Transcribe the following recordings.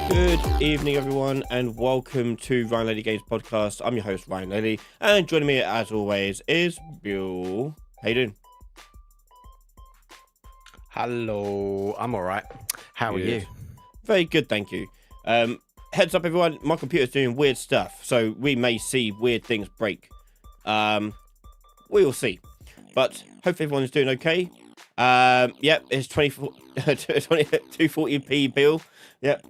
Good evening, everyone, and welcome to Ryan Laley Games Podcast. I'm your host, Ryan Laley, and joining me, as always, is Bill. How you doing? Hello, I'm all right. How are you? Very good, thank you. Heads up, everyone, my computer's doing weird stuff, so we may see weird things break. We'll see, but hopefully everyone's doing okay. Yep, it's 240p, Bill. Yep.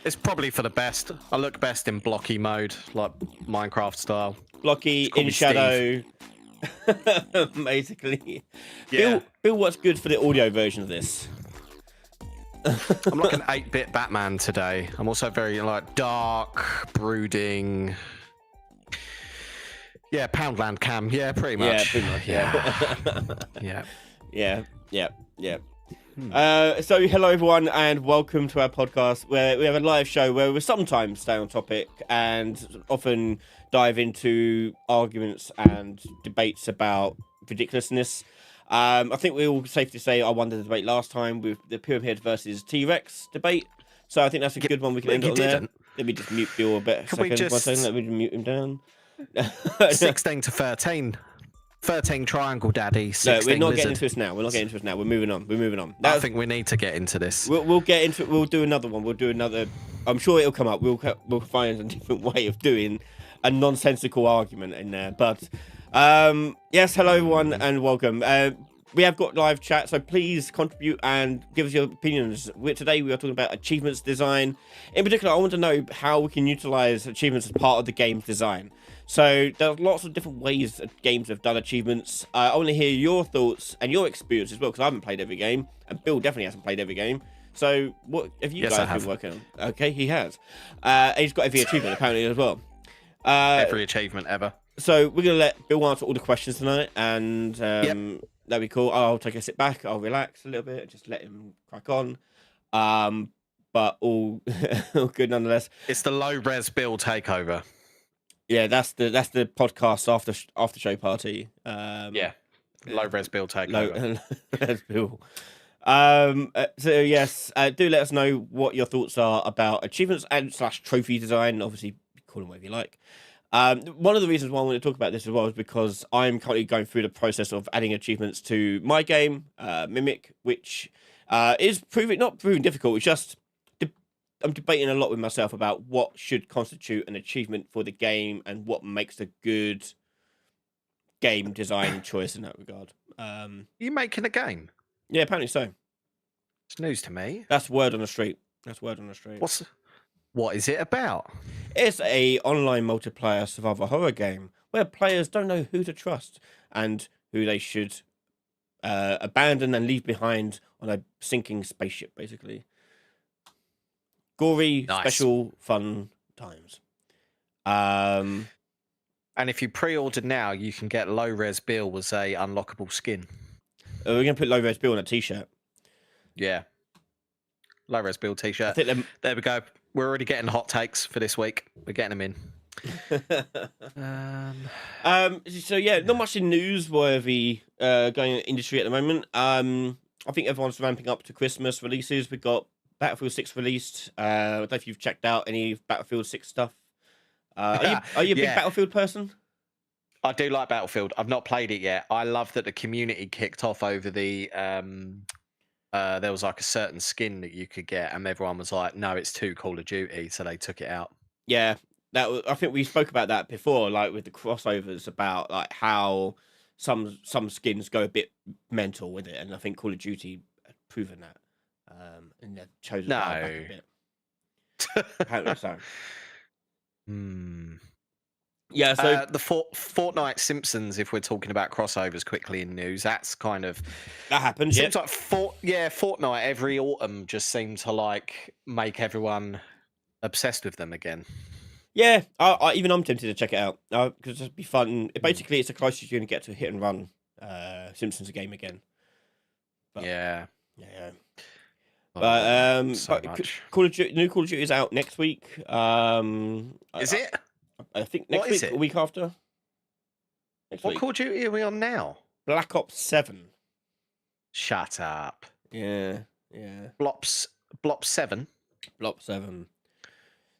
It's probably for the best. I look best in blocky mode, like Minecraft style. Blocky, in shadow. Basically. Yeah. Bill, what's good for the audio version of this? I'm like an 8-bit Batman today. I'm also very like dark, brooding. Yeah, Poundland cam. Yeah, pretty much. Yeah, pretty much. Yeah. Yeah. So hello everyone and welcome to our podcast where we have a live show where we sometimes stay on topic and often dive into arguments and debates about ridiculousness. I think we're all safe to say I won the debate last time with the Pyramid versus T-Rex debate. So I think that's a good one we can end on there. Let me just mute Bill a bit. Can we just... Let me mute him down. 16 to 13. 13 triangle daddy. 16 no, we're not lizard. getting into this now. We're moving on. I think we need to get into this. We'll get into it. We'll do another one. We'll do another. I'm sure it'll come up. We'll find a different way of doing a nonsensical argument in there. But yes, hello everyone and welcome. We have got live chat, so please contribute and give us your opinions. Today we are talking about achievements design. In particular, I want to know how we can utilize achievements as part of the game's design. So there's lots of different ways that games have done achievements. I want to hear your thoughts and your experience as well, because I haven't played every game, and Bill definitely hasn't played every game. So what have you guys been working on? Okay, he has. He's got every achievement apparently as well. Every achievement ever. So we're gonna let Bill answer all the questions tonight, and that'll be cool. I'll take a sit back. I'll relax a little bit, just let him crack on. But all good nonetheless. It's the low res Bill takeover. Yeah, that's the podcast after show party. Yeah, low res Bill takeover. Low Bill. So yes, do let us know what your thoughts are about achievements and / trophy design. Obviously, call them whatever you like. One of the reasons why I want to talk about this as well is because I'm currently going through the process of adding achievements to my game, Mimic, which is not proving difficult. It's just I'm debating a lot with myself about what should constitute an achievement for the game and what makes a good game design choice in that regard. You making a game? Yeah, apparently so. It's news to me. That's word on the street. What is it about? It's a online multiplayer survival horror game where players don't know who to trust and who they should abandon and leave behind on a sinking spaceship, basically. Gory, nice. Special, fun times. And if you pre-order now, you can get low res Bill as a unlockable skin. We're gonna put low res Bill on a t-shirt. Yeah, low res Bill t-shirt. There we go. We're already getting hot takes for this week. We're getting them in. So yeah, not much in newsworthy going in the industry at the moment. I think everyone's ramping up to Christmas releases. We've got Battlefield 6 released. I don't know if you've checked out any Battlefield 6 stuff. Are you a big Battlefield person? I do like Battlefield. I've not played it yet. I love that the community kicked off over the there was like a certain skin that you could get, and everyone was like, "No, it's too Call of Duty," so they took it out. Yeah, I think we spoke about that before, like with the crossovers about like how some skins go a bit mental with it, and I think Call of Duty had proven that. And they've chosen back a bit. Apparently so. Yeah, so the Fortnite Simpsons, if we're talking about crossovers quickly in news, that's kind of that happens. Seems like Fortnite every autumn just seemed to like make everyone obsessed with them again. Yeah, even I'm tempted to check it out because it'd be fun. Basically, it's the closest you're going to get to hit and run Simpsons game again. But, yeah. But so much. New Call of Duty is out next week. Is it? I think next week, a week after. What Call of Duty are we on now? Black Ops 7. Shut up. Yeah. Blops Block 7. Block 7.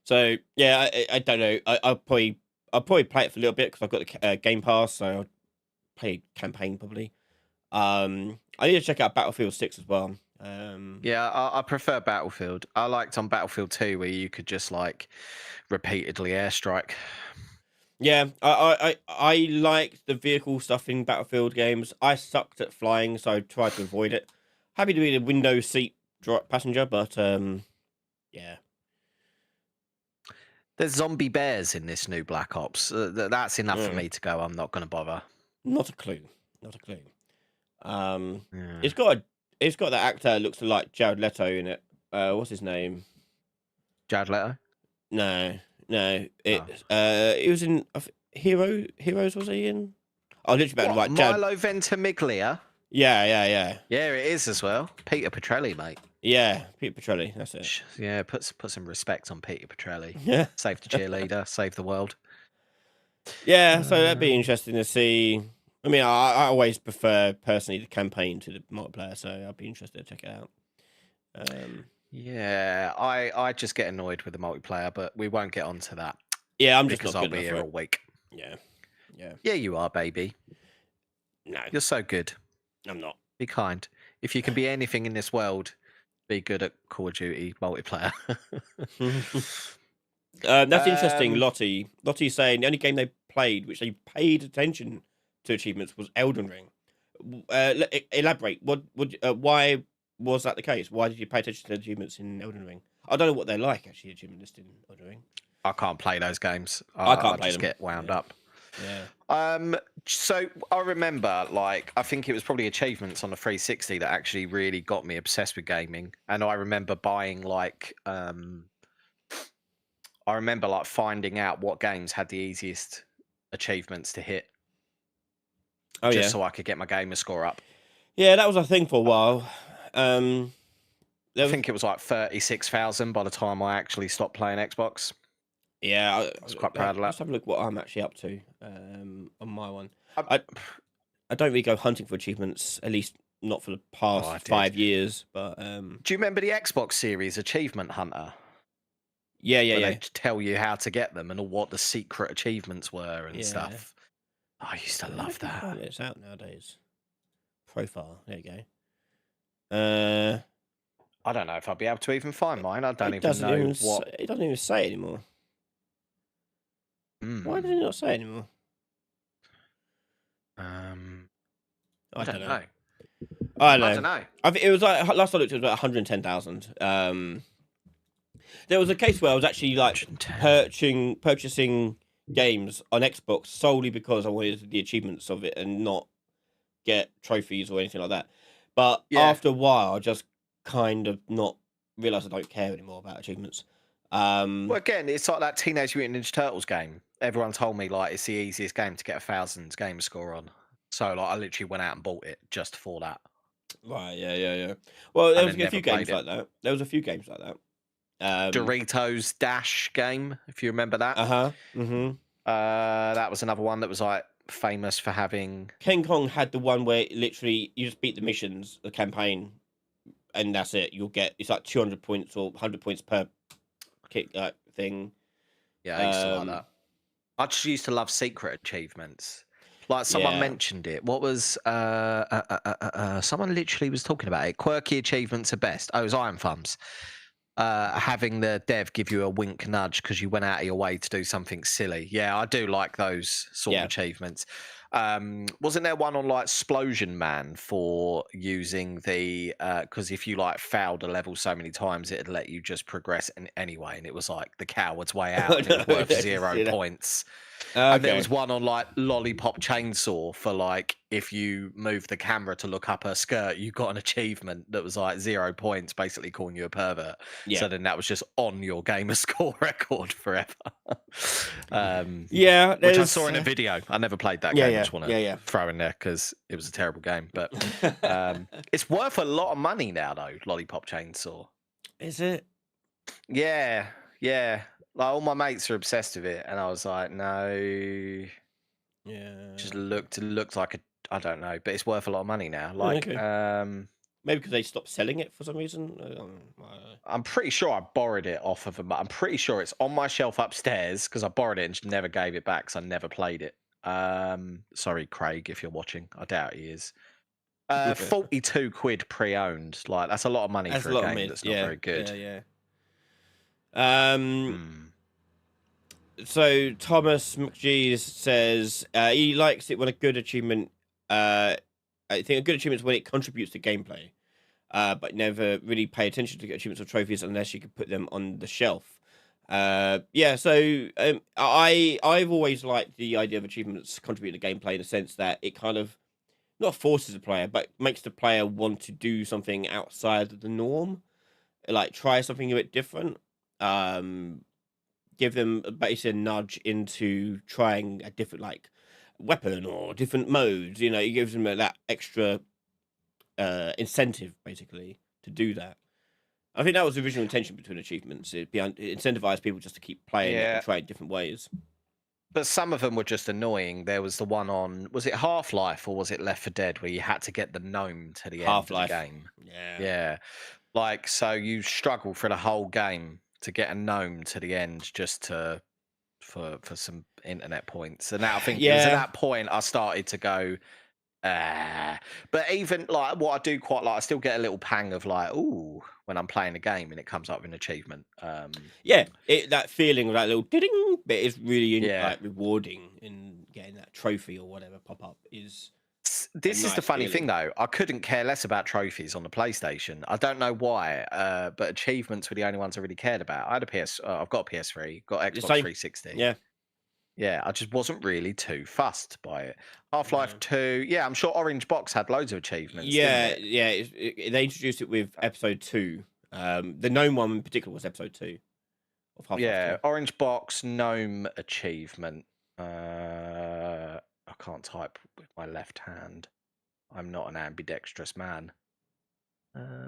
So yeah, I don't know. I'll probably play it for a little bit because I've got the Game Pass, so I'll play campaign probably. I need to check out Battlefield 6 as well. Yeah, I prefer Battlefield. I liked on Battlefield 2 where you could just like repeatedly airstrike. Yeah, I like the vehicle stuff in Battlefield games. I sucked at flying, so I tried to avoid it. Happy to be the window seat passenger, but yeah. There's zombie bears in this new Black Ops. That's enough for me to go. I'm not going to bother. Not a clue. Not a clue. Yeah. It's got that actor that looks like Jared Leto in it. What's his name? Jared Leto? No. He was in Heroes. Was he in? Oh, literally about right. Milo Ventimiglia. Yeah. Yeah, it is as well. Peter Petrelli, mate. Yeah, Peter Petrelli. That's it. Yeah, put some respect on Peter Petrelli. Yeah, save the cheerleader, save the world. Yeah, so that'd be interesting to see. I mean, I always prefer personally the campaign to the multiplayer, so I'd be interested to check it out. Yeah, I just get annoyed with the multiplayer, but we won't get onto that. Yeah, I'm just because not I'll be here all week. Yeah. Yeah, you are, baby. No, you're so good. I'm not. Be kind. If you can be anything in this world, be good at Call of Duty multiplayer. That's interesting. Lottie's saying the only game they played which they paid attention to achievements was Elden Ring. Elaborate. Why was that the case? Why did you pay attention to achievements in Elden Ring? I don't know what they're like actually. Achievement list in Elden Ring. I can't play those games. I can't play them. Get wound up. Yeah. So I remember, like, I think it was probably achievements on the 360 that actually really got me obsessed with gaming. And I remember buying finding out what games had the easiest achievements to hit. Oh, just so I could get my gamer score up. Yeah, that was a thing for a while. I think it was like 36,000 by the time I actually stopped playing Xbox. Yeah, I was quite proud of that. Let's have a look what I'm actually up to on my one. I don't really go hunting for achievements, at least not for the past 5 years. But do you remember the Xbox series Achievement Hunter? Yeah. They tell you how to get them and what the secret achievements were and stuff. I used to love that. It's out nowadays. Profile. There you go. I don't know if I'll be able to even find mine. I don't even know what. It doesn't even say anymore. Why does it not say anymore? I don't know. I don't know. I think it was like last I looked, it was about 110,000. There was a case where I was actually like purchasing games on Xbox solely because I wanted the achievements of it and not get trophies or anything like that. But after a while, I just kind of not realised I don't care anymore about achievements. Well, again, it's like that Teenage Mutant Ninja Turtles game. Everyone told me like it's the easiest game to get 1,000 game score on. So like I literally went out and bought it just for that. Right, yeah. Well, there was a few games like that. There was a few games like that. Doritos Dash game, if you remember that. That was another one that was like famous for having. King Kong had the one where literally you just beat the missions, the campaign, and that's it. You'll get it's like 200 points or 100 points per kick thing. Yeah, I used to like that. I just used to love secret achievements. Like someone mentioned it. What was someone literally was talking about it. Quirky achievements are best. Oh, it was Iron Thumbs. Having the dev give you a wink nudge because you went out of your way to do something silly. Yeah, I do like those sort of achievements. Wasn't there one on like Splosion Man for using the because if you like failed a level so many times it'd let you just progress anyway, and it was like the coward's way out and it was worth 0 points. And there was one on like Lollipop Chainsaw for like if you move the camera to look up her skirt, you got an achievement that was like 0 points, basically calling you a pervert. So then that was just on your gamer score record forever. Which I saw in a video. I never played that game. I just want to throw in there because it was a terrible game. But it's worth a lot of money now, though. Lollipop Chainsaw. Is it? Yeah. Like all my mates are obsessed with it, and I was like, no. Yeah. Just looked like I don't know, but it's worth a lot of money now. Like, Maybe because they stopped selling it for some reason. I don't know. I'm pretty sure I borrowed it off of them, but I'm pretty sure it's on my shelf upstairs because I borrowed it and just never gave it back because I never played it. Sorry, Craig, if you're watching. I doubt he is. 42 quid pre-owned. Like, that's a lot of money That's for a a lot of game money. that's not Yeah, very good. yeah. So Thomas McGee says he likes it when a good achievement. I think a good achievement is when it contributes to gameplay, but never really pay attention to achievements or trophies unless you can put them on the shelf. Yeah. So I've always liked the idea of achievements contributing to gameplay in the sense that it kind of not forces the player, but makes the player want to do something outside of the norm, like try something a bit different. Give them basically a nudge into trying a different like weapon or different modes. You know, it gives them that extra incentive basically to do that. I think that was the original intention between achievements. It incentivize people just to keep playing it and try it different ways. But some of them were just annoying. There was the one on, was it Half-Life or was it Left 4 Dead, where you had to get the gnome to the end of the Half-Life. game? Yeah. Yeah. Like, so you struggle for the whole game to get a gnome to the end just to for some internet points. And I think it was at that point I started to go, but even like what I do quite like, I still get a little pang of like, ooh, when I'm playing a game and it comes up with an achievement. Yeah, that feeling of that little ding bit is really Yeah. like rewarding in getting that trophy or whatever pop up. Is This is the nice funny feeling. thing though. I couldn't care less about trophies on the PlayStation. I don't know why, but achievements were the only ones I really cared about. I had a I've got a PS3, got Xbox Same. 360. Yeah. Yeah, I just wasn't really too fussed by it. Half-Life No. 2, yeah, I'm sure Orange Box had loads of achievements. Yeah, didn't it? yeah. They introduced it with episode 2. The gnome one in particular was episode 2 of Half-Life Yeah, 2. Orange Box gnome achievement. I can't type with my left hand. I'm not an ambidextrous man. Yeah,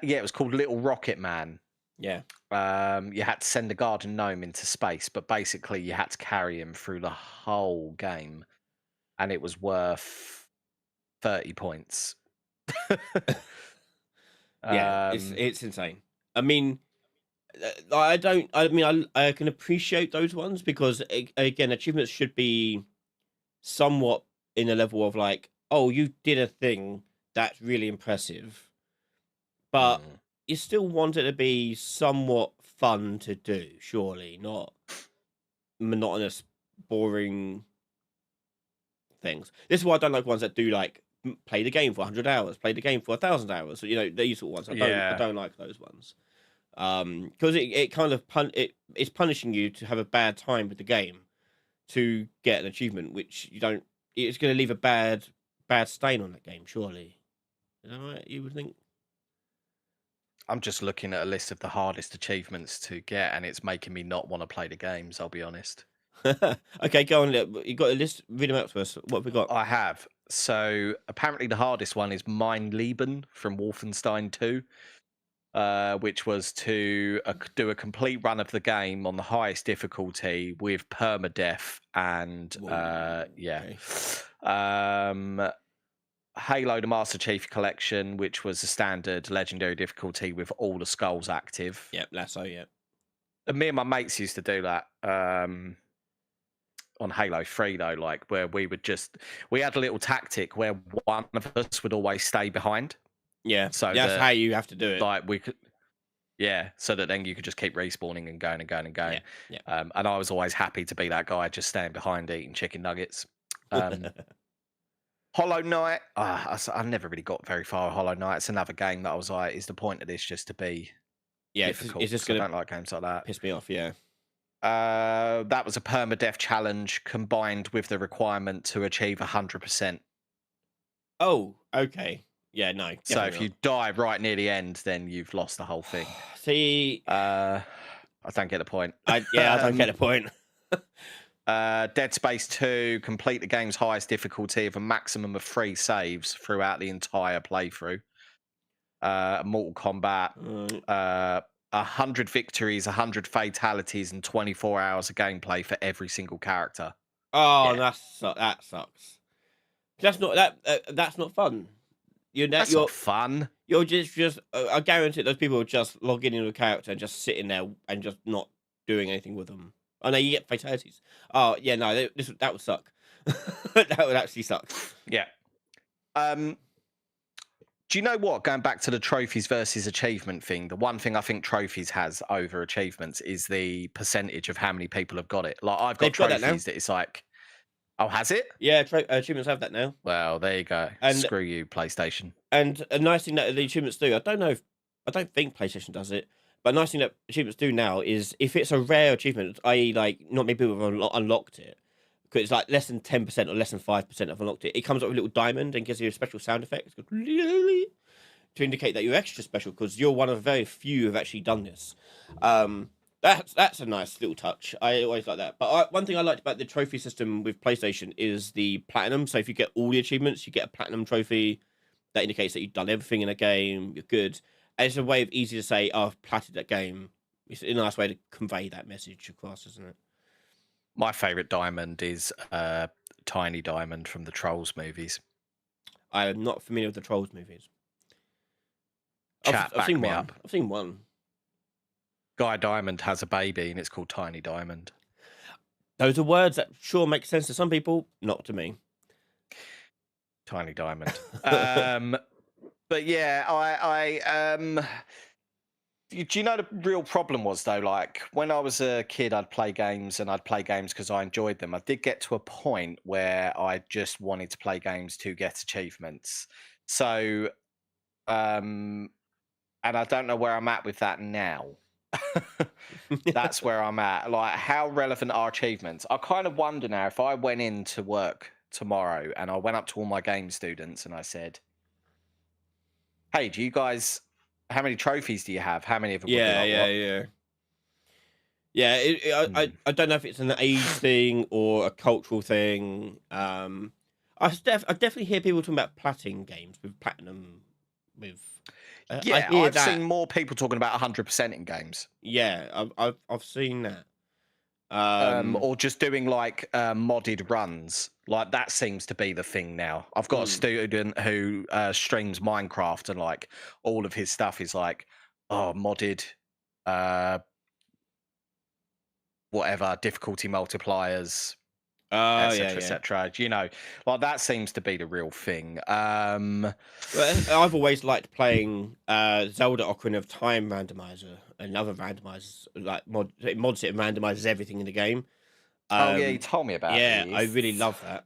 it was called Little Rocket Man. Yeah. You had to send a garden gnome into space, but basically you had to carry him through the whole game, and it was worth 30 points. Yeah, it's insane. I mean, I can appreciate those ones because again, achievements should be somewhat in a level of like, oh, you did a thing that's really impressive, but you still want it to be somewhat fun to do, surely, not monotonous, boring things. This is why I don't like ones that do like play the game for 100 hours, play the game for 1,000 hours. So, you know, these sort of ones. I don't like those ones. Because it kind of it's punishing you to have a bad time with the game to get an achievement, which you don't. It's going to leave a bad stain on that game, surely. Is that right? You would think. I'm just looking at a list of the hardest achievements to get, and it's making me not want to play the games. I'll be honest. Okay, go on. You got a list. Read them out to us. What have we got? I have. So apparently the hardest one is Mein Leben from Wolfenstein 2. Which was to do a complete run of the game on the highest difficulty with permadeath and Okay. Halo the Master Chief Collection, which was a standard legendary difficulty with all the skulls active. Yep, Lasso, yeah. And me and my mates used to do that on Halo 3 though, like where we had a little tactic where one of us would always stay behind. Yeah, so that's how you have to do it. Like we could, yeah, so that then you could just keep respawning and going and going and going. Yeah. And I was always happy to be that guy, just staying behind eating chicken nuggets. Hollow Knight, I never really got very far with Hollow Knight. It's another game that I was like, is the point of this just to be difficult? It's just I don't like games like that. Piss me off, yeah. That was a permadeath challenge combined with the requirement to achieve 100%. Oh, okay. Yeah, no. So if you die right near the end, then you've lost the whole thing. See, I don't get the point. I don't get the point. Dead Space 2, complete the game's highest difficulty of a maximum of 3 saves throughout the entire playthrough. Mortal Kombat, 100 victories, 100 fatalities, and 24 hours of gameplay for every single character. Oh, yeah. That sucks. That's not fun. That's not fun. You're just I guarantee those people are just logging into a character and just sitting there and just not doing anything with them. Oh no, you get fatalities. Oh yeah, no, that would suck. That would actually suck. Yeah. Do you know what? Going back to the trophies versus achievement thing, the one thing I think trophies has over achievements is the percentage of how many people have got it. Like I've got trophies that it's like, oh, has it? Yeah, achievements have that now. Well, there you go. And screw you, PlayStation. And a nice thing that the achievements do, I don't think PlayStation does it, but a nice thing that achievements do now is if it's a rare achievement, i.e., like not many people have unlocked it, because it's like less than 10% or less than 5% have unlocked it. It comes up with a little diamond and gives you a special sound effect to indicate that you're extra special because you're one of very few who have actually done this. That's a nice little touch. I always like that. But one thing I liked about the trophy system with PlayStation is the platinum. So if you get all the achievements, you get a platinum trophy. That indicates that you've done everything in a game. You're good. And it's a way of easy to say, oh, I've platted that game. It's a nice way to convey that message across, isn't it? My favourite diamond is Tiny Diamond from the Trolls movies. I am not familiar with the Trolls movies. Chat, I've seen me one. up. I've seen one. Guy Diamond has a baby and it's called Tiny Diamond. Those are words that sure make sense to some people, not to me. Tiny Diamond. But yeah, do you know the real problem was though? Like when I was a kid, I'd play games because I enjoyed them. I did get to a point where I just wanted to play games to get achievements. So, and I don't know where I'm at with that now. That's where I'm at. Like, how relevant are achievements? I kind of wonder now if I went into work tomorrow and I went up to all my game students and I said, hey, do you guys, how many trophies do you have? How many of them? Yeah. I don't know if it's an age thing or a cultural thing. I definitely hear people talking about platinum games with platinum. I've seen more people talking about 100% in games. Yeah, I've seen that. Or just doing like modded runs. Like that seems to be the thing now. I've got a student who streams Minecraft and like all of his stuff is like, oh, modded, whatever, difficulty multipliers, etc., etc. You know, like that seems to be the real thing. Well, I've always liked playing Zelda Ocarina of Time randomizer and other randomizers, like it mods it and randomizes everything in the game. Oh yeah, you told me about. Yeah, these. I really love that.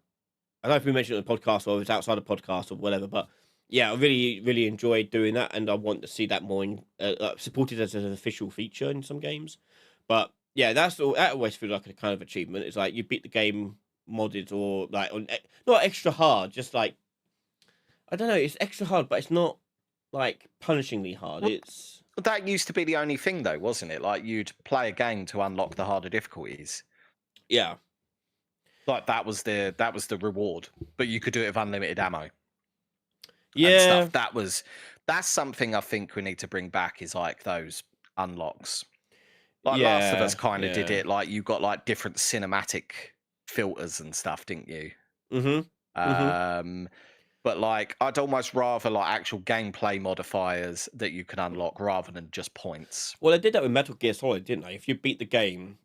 I don't know if we mentioned it on the podcast or if it's outside the podcast or whatever, but yeah, I really enjoyed doing that, and I want to see that more supported as an official feature in some games. But yeah, that always feels like a kind of achievement. It's like you beat the game modded or like not extra hard, just like I don't know, it's extra hard, but it's not like punishingly hard. That used to be the only thing though, wasn't it? Like you'd play a game to unlock the harder difficulties. Yeah. Like that was the reward, but you could do it with unlimited ammo. Yeah, and stuff. That's something I think we need to bring back is like those unlocks. Like Last of Us kind of did it. Like you got like different cinematic filters and stuff, didn't you? But like I'd almost rather like actual gameplay modifiers that you can unlock rather than just points. Well, they did that with Metal Gear Solid, didn't they? If you beat the game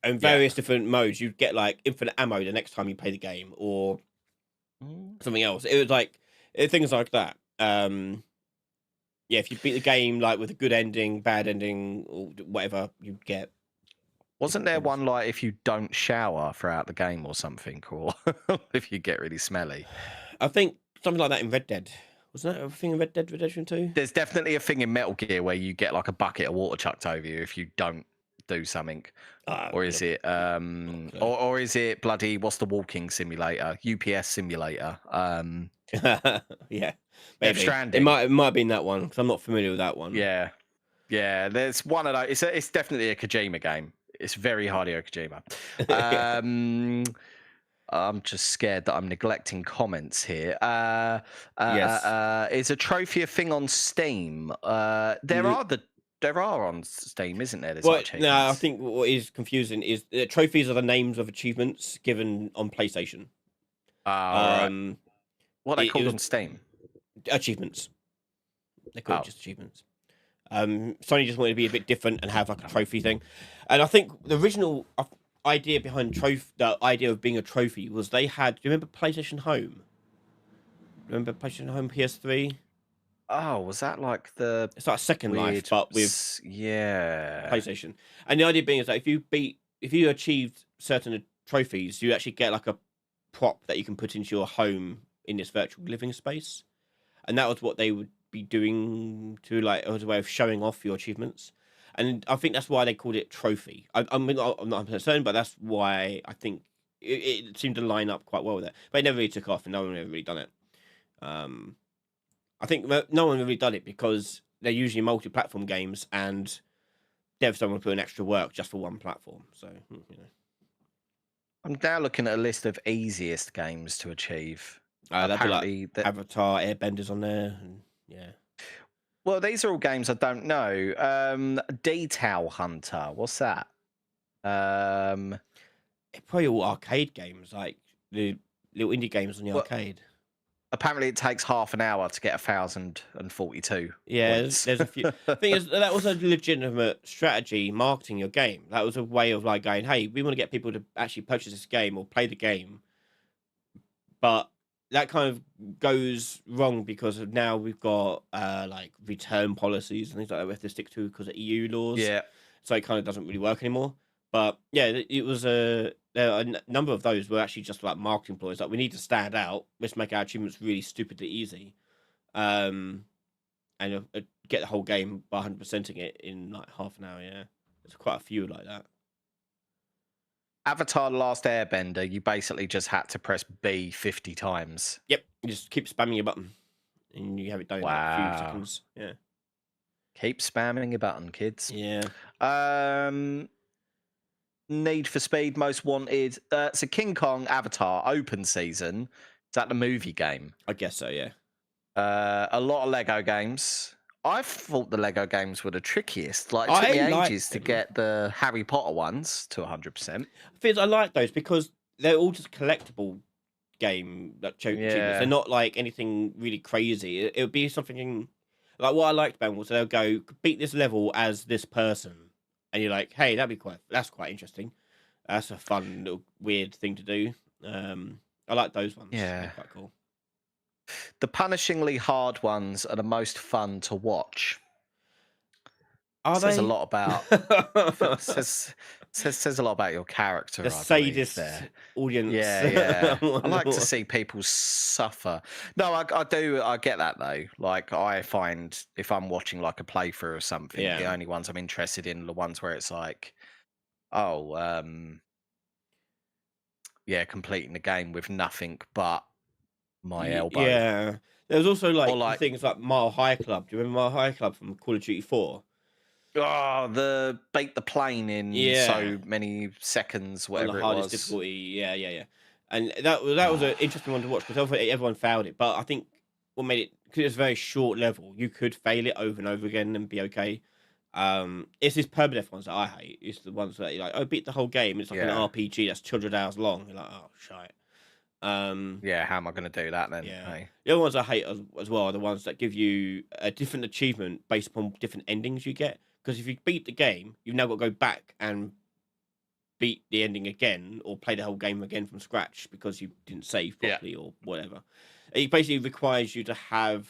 in various different modes, you'd get like infinite ammo the next time you play the game or something else. It was like things like that. Yeah, if you beat the game like with a good ending, bad ending, or whatever, you get. Wasn't there one like if you don't shower throughout the game or something, or if you get really smelly? I think something like that in Red Dead. Wasn't that a thing in Red Dead Redemption 2? There's definitely a thing in Metal Gear where you get like a bucket of water chucked over you if you don't do something. Or is it or is it bloody what's the walking simulator? UPS simulator. Yeah. Maybe. It might have been that one because I'm not familiar with that one. Yeah. There's one of those. It's definitely a Kojima game. It's very Hideo Kojima. I'm just scared that I'm neglecting comments here. Yes. Is a trophy a thing on Steam? There are on Steam, isn't there? No, I think what is confusing is trophies are the names of achievements given on PlayStation. Right. What are they called on Steam? Achievements. They call it Oh. just achievements. Sony just wanted to be a bit different and have like a trophy thing, and I think the original idea behind the idea of being a trophy was they had. Do you remember PlayStation Home? Remember PlayStation Home PS3? Oh, was that like the It's like Second Life, weird? but with Yeah. PlayStation. And the idea being is that if you achieved certain trophies, you actually get like a prop that you can put into your home in this virtual living space, and that was what they would be doing to like as a way of showing off your achievements. And I think that's why they called it trophy. I'm not certain, but that's why I think it seemed to line up quite well with it. But it never really took off, and no one ever really done it. I think no one really done it because they're usually multi-platform games, and devs don't want to put in extra work just for one platform. So I'm now looking at a list of easiest games to achieve. that'd be Apparently, like Avatar, Airbenders on there, and yeah. well, these are all games I don't know. Detail Hunter, what's that? It's probably all arcade games, like the little indie games on the arcade. Apparently, it takes half an hour to get 1,042. Yeah, points. there's a few. Thing is, that was a legitimate strategy marketing your game. That was a way of like going, hey, we want to get people to actually purchase this game or play the game. But that kind of goes wrong because of now we've got like return policies and things like that we have to stick to because of EU laws. Yeah. So it kind of doesn't really work anymore. But yeah, it was number of those were actually just like marketing ploys. Like we need to stand out. Let's make our achievements really stupidly easy, and get the whole game by 100%ing it in like half an hour. Yeah, there's quite a few like that. Avatar: The Last Airbender, you basically just had to press B 50 times. Yep, you just keep spamming your button, and you have it done in like a few seconds. Yeah. Keep spamming your button, kids. Yeah. Need for Speed Most Wanted. So King Kong Avatar open season. Is that the movie game? I guess so, yeah. A lot of Lego games. I thought the Lego games were the trickiest. Like, it took me ages to get the Harry Potter ones to 100%. I like those because they're all just collectible game achievements. They're not like anything really crazy. It would be something like what I liked about them was they'll go beat this level as this person, and you're like, hey, that's quite interesting. That's a fun little weird thing to do. I like those ones. Yeah, they're quite cool. The punishingly hard ones are the most fun to watch. Says a lot about says a lot about your character. The sadist audience. Yeah. I like to see people suffer. No, I do. I get that though. Like I find if I'm watching like a playthrough or something, the only ones I'm interested in are the ones where it's like, completing the game with nothing but my elbow. Yeah. There was also like things like Mile High Club. Do you remember Mile High Club from Call of Duty 4? Oh, the bait the plane in so many seconds, whatever on the it hardest was. difficulty. Yeah. And that was an interesting one to watch because everyone failed it. But I think what made it, because it was a very short level, you could fail it over and over again and be okay. It's these permadeath ones that I hate. It's the ones that you're like, beat the whole game. It's like an RPG that's 200 hours long. You're like, oh, shite. How am I going to do that then? Yeah. Hey. The other ones I hate as well are the ones that give you a different achievement based upon different endings you get. Because if you beat the game, you've now got to go back and beat the ending again or play the whole game again from scratch because you didn't save properly or whatever. It basically requires you to have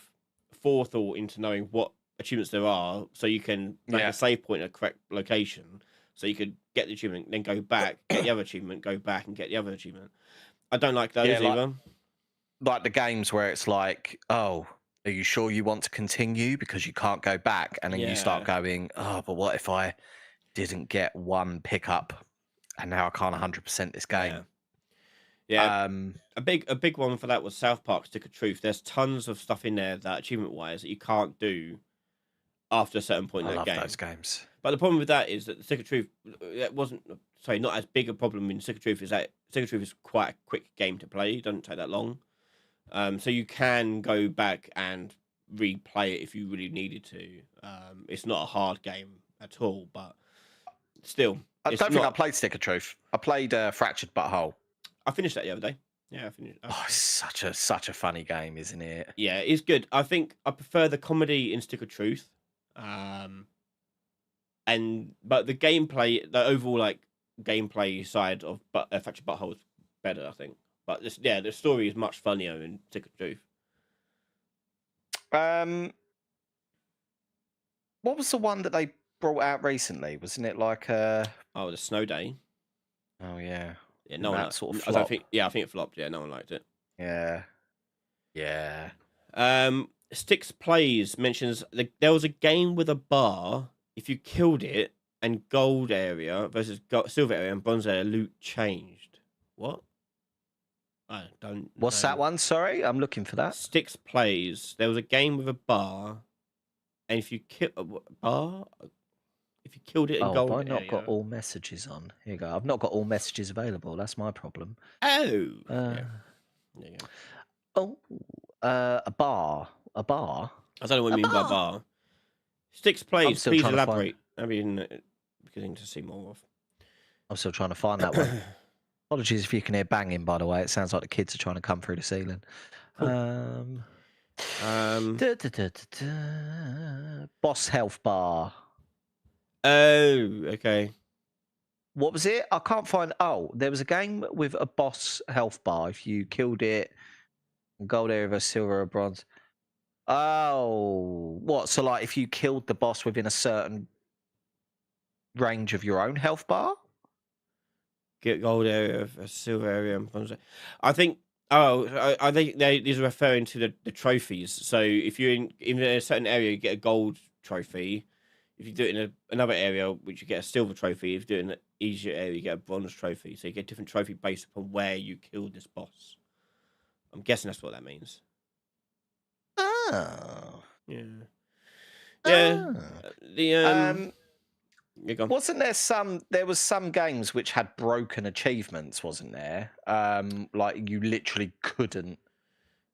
forethought into knowing what achievements there are so you can make a save point at a correct location so you could get the achievement, then go back, get the other achievement, go back and get the other achievement. I don't like those either. Like the games where it's like, oh, are you sure you want to continue because you can't go back? And then you start going, oh, but what if I didn't get one pickup and now I can't 100% this game? Yeah. A big one for that was South Park Stick of Truth. There's tons of stuff in there that achievement-wise that you can't do after a certain point in the game. I love those games. But the problem with that is that the Stick of Truth, it wasn't, not as big a problem in Stick of Truth, is that Stick of Truth is quite a quick game to play. It doesn't take that long. So you can go back and replay it if you really needed to. It's not a hard game at all, but still. I don't think I played Stick of Truth. I played Fractured Butthole. I finished that the other day. Yeah, I think. Oh, it's such a funny game, isn't it? Yeah, it's good. I think I prefer the comedy in Stick of Truth. But the gameplay, the overall like gameplay side of Fractured Butthole is better, I think. But the story is much funnier in Stick of Truth. What was the one that they brought out recently? Wasn't it like the Snow Day. Oh yeah. Yeah, no one that sort of I flop. think. Yeah, I think it flopped. Yeah, no one liked it. Yeah. Yeah. Sticks Plays mentions there was a game with a bar. If you killed it, and gold area versus silver area and bronze area loot changed. What? I don't. What's know. that one? Sorry, I'm looking for that. Sticks Plays. There was a game with a bar, and if you kill a bar, if you killed it in gold have I not area. got all messages on? Here you go. I've not got all messages available. That's my problem. Oh. Yeah. There you go. Oh, a bar. A bar. I don't know what you mean by bar. Sticks Plays. Please elaborate. I mean, beginning to see more of. I'm still trying to find that one. Apologies if you can hear banging, by the way. It sounds like the kids are trying to come through the ceiling. Cool. Boss Health Bar. Oh, okay. What was it? I can't find. Oh, there was a game with a boss health bar. If you killed it, gold area versus silver or bronze. Oh, what? So, like, if you killed the boss within a certain range of your own health bar? Get gold area, a silver area, and bronze. I think. Oh, I think these are referring to the trophies. So if you're in a certain area, you get a gold trophy. If you do it in another area, which you get a silver trophy. If you do it in an easier area, you get a bronze trophy. So you get a different trophy based upon where you killed this boss. I'm guessing that's what that means. Oh. Yeah. Yeah. The You're gone. Wasn't there was some games which had broken achievements, wasn't there? Like you literally couldn't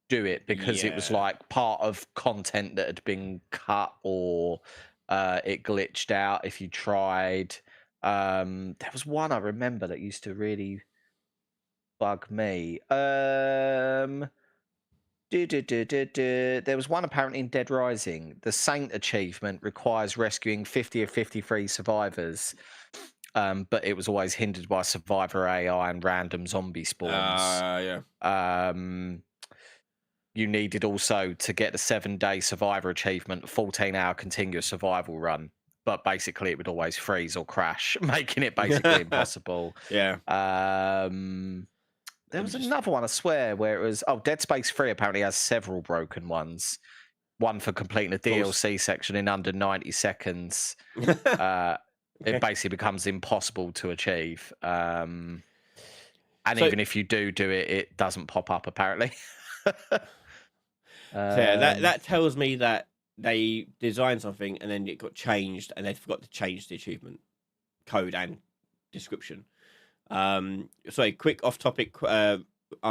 do it because it was like part of content that had been cut or it glitched out if you tried. There was one I remember that used to really bug me. There was one apparently in Dead Rising. The Saint achievement requires rescuing 50 of 53 survivors, but it was always hindered by survivor AI and random zombie spawns. You needed also to get the 7-day survivor achievement, 14-hour continuous survival run, but basically it would always freeze or crash, making it basically impossible. Yeah. There was another one, I swear, where it was... Oh, Dead Space 3 apparently has several broken ones. One for completing the DLC section in under 90 seconds. It basically becomes impossible to achieve. And even if you do it, it doesn't pop up, apparently. That tells me that they designed something and then it got changed and they forgot to change the achievement code and description. Sorry, quick off-topic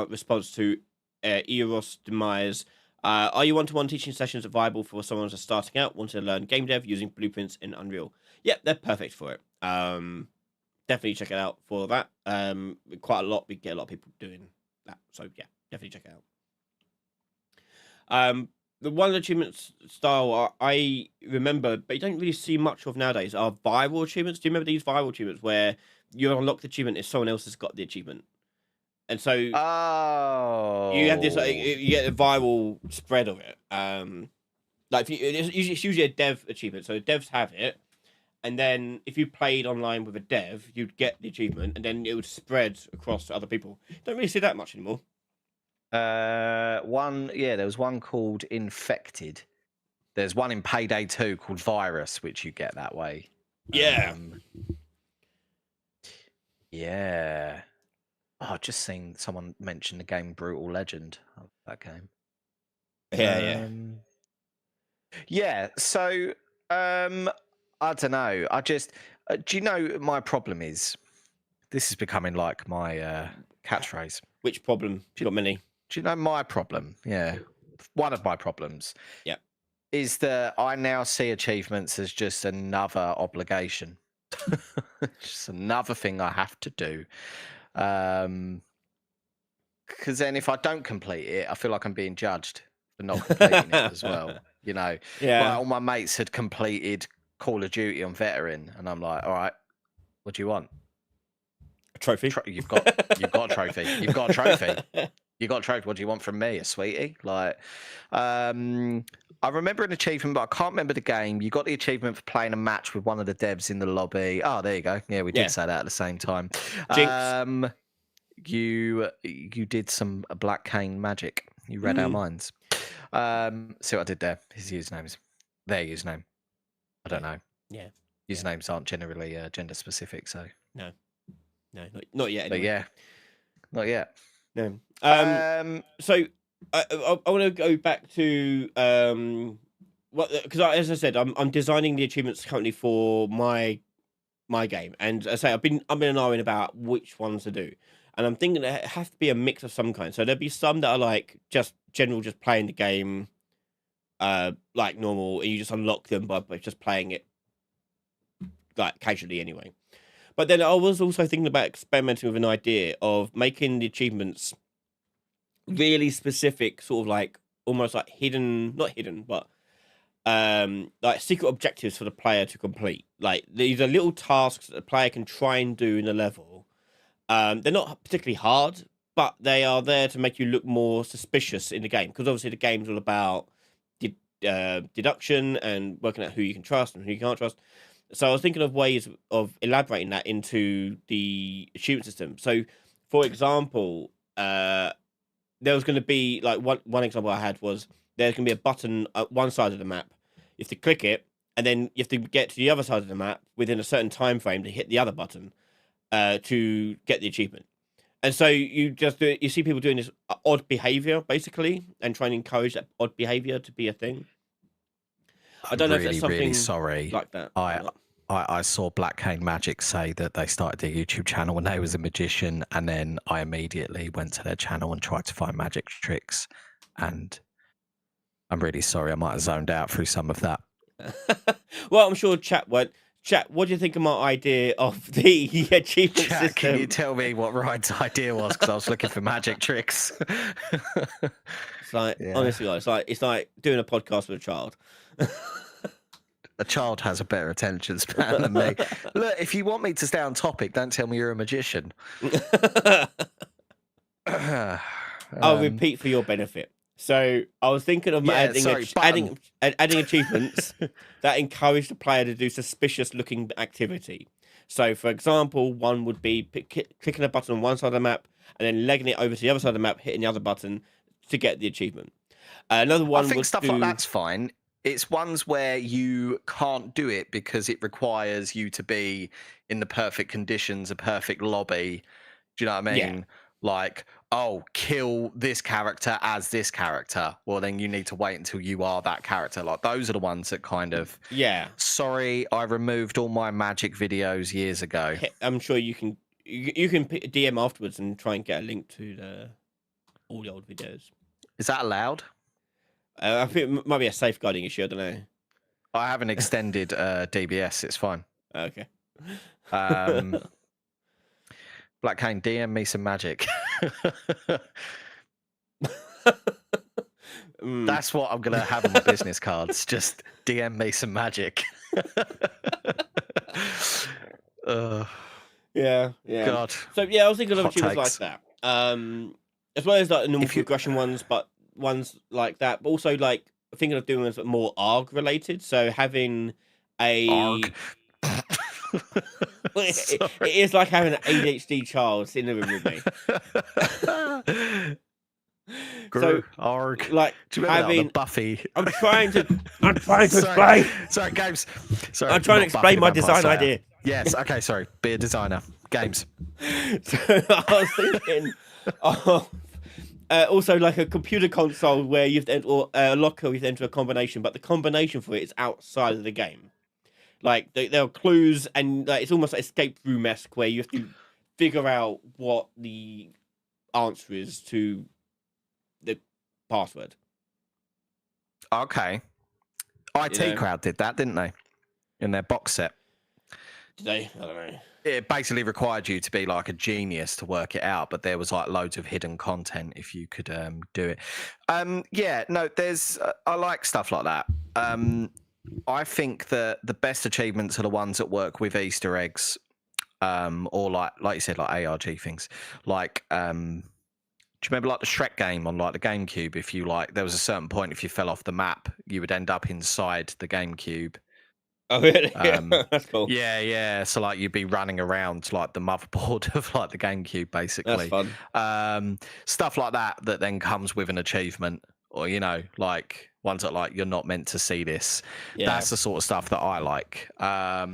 response to Eros Demise. Are you one-to-one teaching sessions viable for someone who's starting out, wanting to learn game dev using blueprints in Unreal? Yep, they're perfect for it. Definitely check it out for that. Quite a lot. We get a lot of people doing that. So yeah, definitely check it out. The one achievement style I remember, but you don't really see much of nowadays, are viral achievements. Do you remember these viral achievements where you unlock the achievement if someone else has got the achievement? And so you have this, you get a viral spread of it. Like it's usually a dev achievement, so the devs have it, and then if you played online with a dev, you'd get the achievement, and then it would spread across to other people. Don't really see that much anymore. There was one called Infected. There's one in Payday 2 called Virus, which you get that way. Yeah. Yeah. Oh, I've just seen someone mention the game Brutal Legend. Oh, that game. Yeah, so I don't know. I just do you know my problem is this is becoming like my catchphrase. Which problem? You got many. Do you know my problem? Yeah. One of my problems. Yeah. Is that I now see achievements as just another obligation. Just another thing I have to do. because then if I don't complete it, I feel like I'm being judged for not completing it as well. You know, like Yeah. all my mates had completed Call of Duty on Veteran, and I'm like, all right, what do you want? A trophy. You've got a trophy. You've got a trophy. You got a trophy. What do you want from me, a sweetie? Like, I remember an achievement, but I can't remember the game. You got the achievement for playing a match with one of the devs in the lobby. Oh, there you go. Yeah, we did say that at the same time. Jinx. You did some Black Cane magic. You read our minds. See what I did there? His usernames. Their username. I don't know. Yeah. Usernames aren't generally gender specific, so No, not yet. Anyway. But yeah, not yet. No. So I want to go back to because as I said, I'm designing the achievements currently for my game, and as I say I've been arguing about which ones to do, and I'm thinking it has to be a mix of some kind. So there'll be some that are like just playing the game, like normal, and you just unlock them by just playing it like casually anyway. But then I was also thinking about experimenting with an idea of making the achievements really specific, sort of like almost like not hidden, but like secret objectives for the player to complete. Like these are little tasks that the player can try and do in a level. They're not particularly hard, but they are there to make you look more suspicious in the game, because obviously the game's all about deduction and working out who you can trust and who you can't trust. So I was thinking of ways of elaborating that into the achievement system. So, for example, there was going to be like one example I had was there's going to be a button at one side of the map. You have to click it, and then you have to get to the other side of the map within a certain time frame to hit the other button to get the achievement. And so you see people doing this odd behavior basically, and trying to encourage that odd behavior to be a thing. I don't know if there's something really sorry like that. I saw Black Cane Magic say that they started their YouTube channel when they was a magician, and then I immediately went to their channel and tried to find magic tricks, and I'm really sorry, I might have zoned out through some of that. Well, I'm sure chat won't. Chat, what do you think of my idea of the achievement Chat, system? can you tell me what Ryan's idea was? Because I was looking for magic tricks. It's like, honestly, it's like doing a podcast with a child. A child has a better attention span than me. Look, if you want me to stay on topic, don't tell me you're a magician. I'll repeat for your benefit. So I was thinking of adding achievements that encourage the player to do suspicious-looking activity. So, for example, one would be clicking a button on one side of the map and then legging it over to the other side of the map, hitting the other button to get the achievement. Another one. I think stuff like that's fine. It's ones where you can't do it because it requires you to be in the perfect conditions, a perfect lobby. Do you know what I mean? Yeah. Like, oh, kill this character as this character. Well, then you need to wait until you are that character. Like, those are the ones that kind of... Yeah. Sorry, I removed all my magic videos years ago. I'm sure you can DM afterwards and try and get a link to all the old videos. Is that allowed? I think it might be a safeguarding issue. I don't know. I haven't extended DBS. It's fine. Okay. Black Cane, DM me some magic. That's what I'm going to have on my business cards. Just DM me some magic. Yeah. God. So, yeah, I was thinking of achievements like that. As well as like the normal progression ones, but ones like that. But also, like, thinking of doing ones that are more ARG related. So, having a... ARG. it is like having an ADHD child sitting in the room with me. So, ARG. like, having Buffy. I'm trying to explain. Sorry, games. Sorry, I'm trying to explain my design idea. Yes. Okay. Sorry. Be a designer. Games. So I was thinking of also like a computer console where you have to enter, or a locker you have to enter a combination, but the combination for it is outside of the game. Like there are clues, and it's almost like escape room-esque where you have to figure out what the answer is to the password. Okay. IT Crowd did that, didn't they? In their box set. Did they? I don't know. It basically required you to be like a genius to work it out, but there was like loads of hidden content if you could do it. Yeah, no, there's I like stuff like that. I think that the best achievements are the ones that work with Easter eggs, or like you said, like ARG things. Like, do you remember like the Shrek game on like the GameCube? If you like, there was a certain point if you fell off the map, you would end up inside the GameCube. Oh, really? That's cool. Yeah. So like you'd be running around like the motherboard of like the GameCube, basically. That's fun. Stuff like that then comes with an achievement, or like ones that like you're not meant to see this. Yeah. That's the sort of stuff that I like. I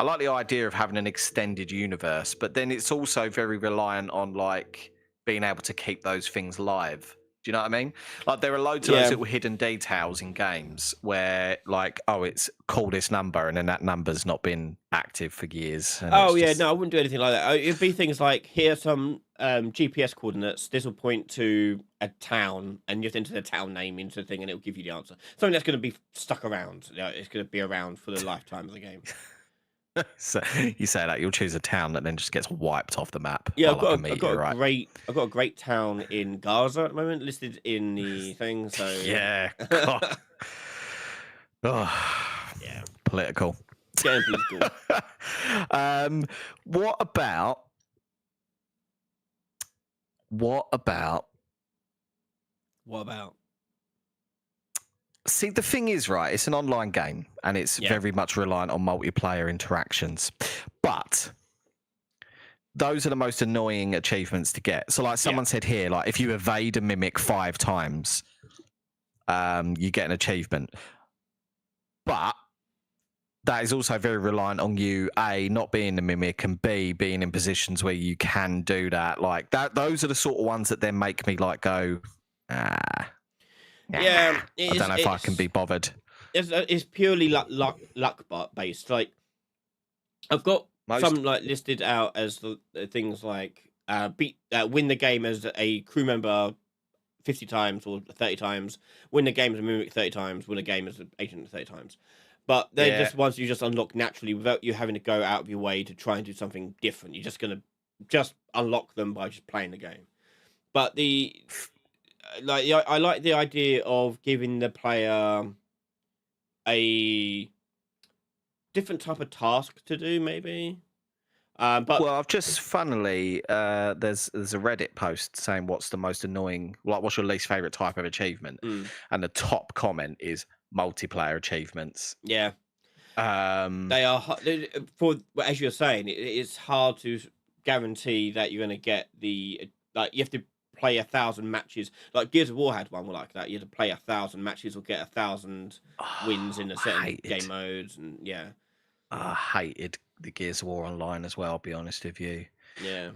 like the idea of having an extended universe, but then it's also very reliant on like being able to keep those things live. Do you know what I mean? Like there are loads of those little hidden details in games where like, oh, it's call this number, and then that number's not been active for years. Oh yeah, no, I wouldn't do anything like that. It'd be things like, here's some GPS coordinates. This will point to a town, and you have to enter the town name into the thing, and it'll give you the answer. Something that's going to be stuck around. It's going to be around for the lifetime of the game. So you say that you'll choose a town that then just gets wiped off the map. Yeah, I've got a great town in Gaza at the moment listed in the thing. So yeah, God. Oh, yeah, political. Getting political. What about? See, the thing is, right, it's an online game and it's very much reliant on multiplayer interactions. But those are the most annoying achievements to get. So, like someone said here, like if you evade a mimic 5 times, you get an achievement. But that is also very reliant on you, A, not being the mimic, and B, being in positions where you can do that. Like that, those are the sort of ones that then make me like go, yeah, I don't know if I can be bothered. It's purely luck based. Like I've got some like listed out as the things like win the game as a crew member 50 times or 30 times, win the game as a mimic 30 times, win a game as an agent 30 times. But they're just ones you just unlock naturally without you having to go out of your way to try and do something different. You're just gonna unlock them by just playing the game. But I like the idea of giving the player a different type of task to do, maybe. But well, I've just funnily there's a Reddit post saying what's the most annoying, like what's your least favorite type of achievement, and the top comment is multiplayer achievements. Yeah, they are for as you're saying, it's hard to guarantee that you're going to get the like you have to play 1,000 matches. Like Gears of War had one like that. You had to play 1,000 matches or get 1,000 wins in a certain game modes, and I hated the Gears of War Online as well. I'll be honest with you. Yeah.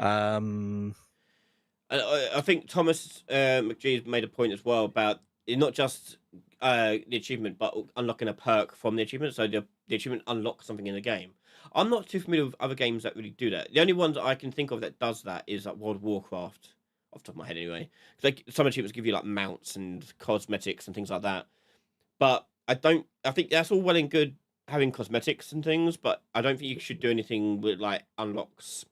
I think Thomas McGee's made a point as well about it, not just the achievement, but unlocking a perk from the achievement. So the achievement unlocks something in the game. I'm not too familiar with other games that really do that. The only ones I can think of that does that is like World of Warcraft, off the top of my head anyway. Like some achievements give you like mounts and cosmetics and things like that. But I think that's all well and good having cosmetics and things, but I don't think you should do anything with like unlocks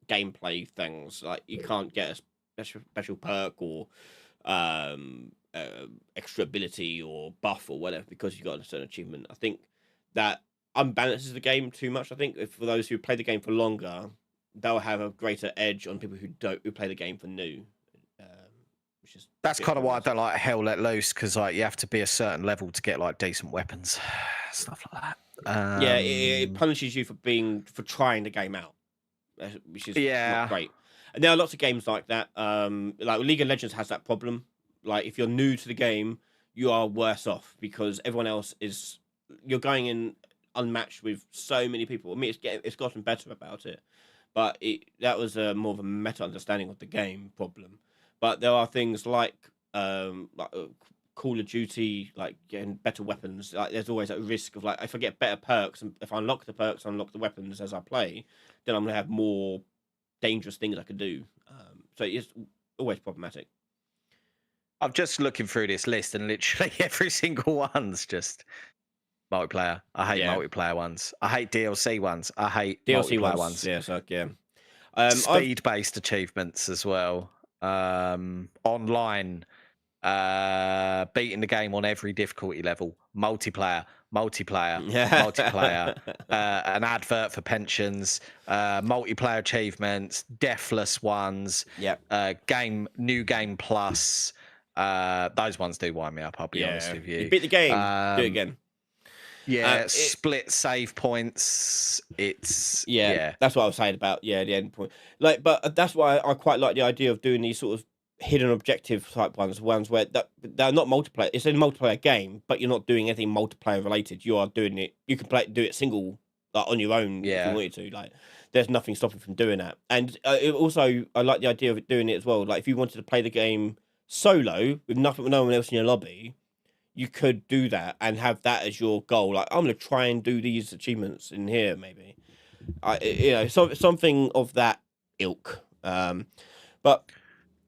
gameplay things. Like you can't get a special perk or extra ability or buff or whatever because you got a certain achievement. I think that unbalances the game too much. I think for those who play the game for longer, they'll have a greater edge on people who play the game for new. That's kind of why I don't like Hell Let Loose, because like you have to be a certain level to get like decent weapons, stuff like that. Yeah, it punishes you for trying the game out, which is not great. And there are lots of games like that. Like League of Legends has that problem. Like if you're new to the game, you are worse off because everyone else you're going in unmatched with so many people. I mean, it's gotten better about it, but that was more of a meta understanding of the game problem. But there are things like Call of Duty, like getting better weapons. Like there's always a risk of like if I get better perks and if I unlock the perks, unlock the weapons as I play, then I'm gonna have more dangerous things I could do. So it's always problematic. I'm just looking through this list and literally every single one's just multiplayer. I hate Yeah. multiplayer ones. I hate DLC ones. I hate DLC multiplayer ones. Yeah, so, yeah. Speed-based achievements as well. Online, beating the game on every difficulty level. Multiplayer, an advert for pensions, multiplayer achievements, deathless ones, Yep. new game plus. Those ones do wind me up. I'll be honest with you. You beat the game, do it again. Yeah, split save points. That's what I was saying about the end point. Like, but that's why I quite like the idea of doing these sort of hidden objective type ones where they're not multiplayer. It's a multiplayer game, but you're not doing anything multiplayer related. You are doing it. You can do it single, like on your own if you wanted to. Like, there's nothing stopping from doing that. And I like the idea of doing it as well. Like, if you wanted to play the game solo with no one else in your lobby, you could do that and have that as your goal. Like, I'm gonna try and do these achievements in here, maybe. Something of that ilk. But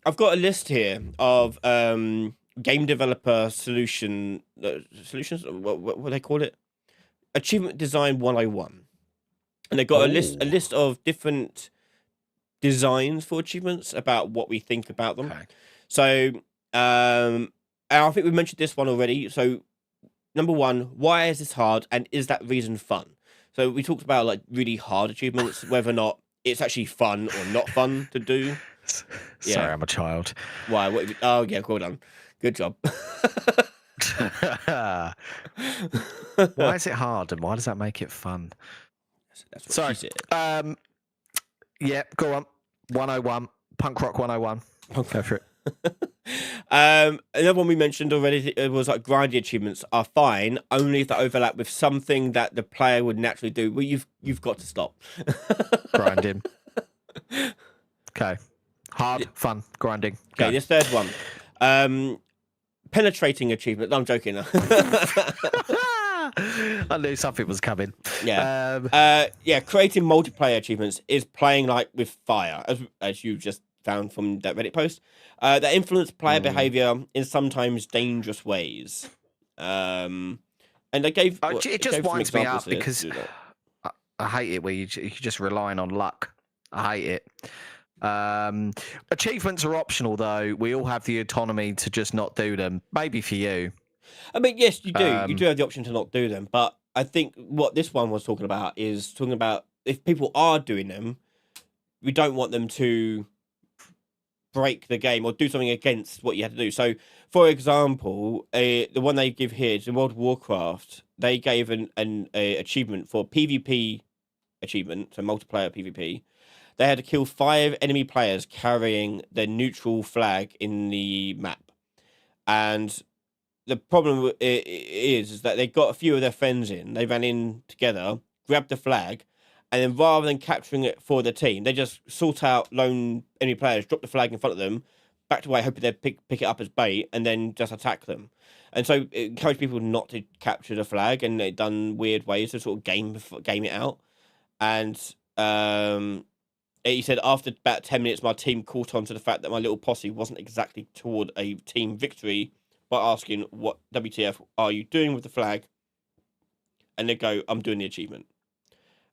I've got a list here of game developer solutions. What they call it? Achievement Design 101, and they got a list of different designs for achievements about what we think about them. Okay. So, and I think we mentioned this one already. So, number one, why is this hard, and is that reason fun? So we talked about like really hard achievements, whether or not it's actually fun or not fun to do. Sorry, I'm a child. Why? Oh yeah, well done. Good job. Why is it hard, and why does that make it fun? That's what she said. Yeah, go on. 101, punk rock 101. Go for it. Another one we mentioned already was like grinding achievements are fine only if they overlap with something that the player would naturally do. Well, you've got to stop grinding. Okay, hard, fun, grinding. Okay, this third one, penetrating achievement. No, I'm joking. I knew something was coming. Yeah, creating multiplayer achievements is playing like with fire, as you just found from that Reddit post, that influence player behavior in sometimes dangerous ways. And they gave it just winds me up because I hate it where you're just relying on luck. I hate it. Achievements are optional though. We all have the autonomy to just not do them. Maybe for you. I mean, yes, you do. You do have the option to not do them, but I think what this one was talking about if people are doing them, we don't want them to break the game or do something against what you had to do. So, for example, the one they give here is in World of Warcraft. They gave an achievement for PvP achievement, so multiplayer PvP. They had to kill 5 enemy players carrying the neutral flag in the map, and the problem is that they got a few of their friends in. They ran in together, grabbed the flag, and then rather than capturing it for the team, they just sort out lone enemy players, drop the flag in front of them, backed away, hoping they'd pick it up as bait, and then just attack them. And so it encouraged people not to capture the flag, and they done weird ways to sort of game it out. And he said, after about 10 minutes, my team caught on to the fact that my little posse wasn't exactly toward a team victory by asking, what WTF are you doing with the flag? And they go, I'm doing the achievement.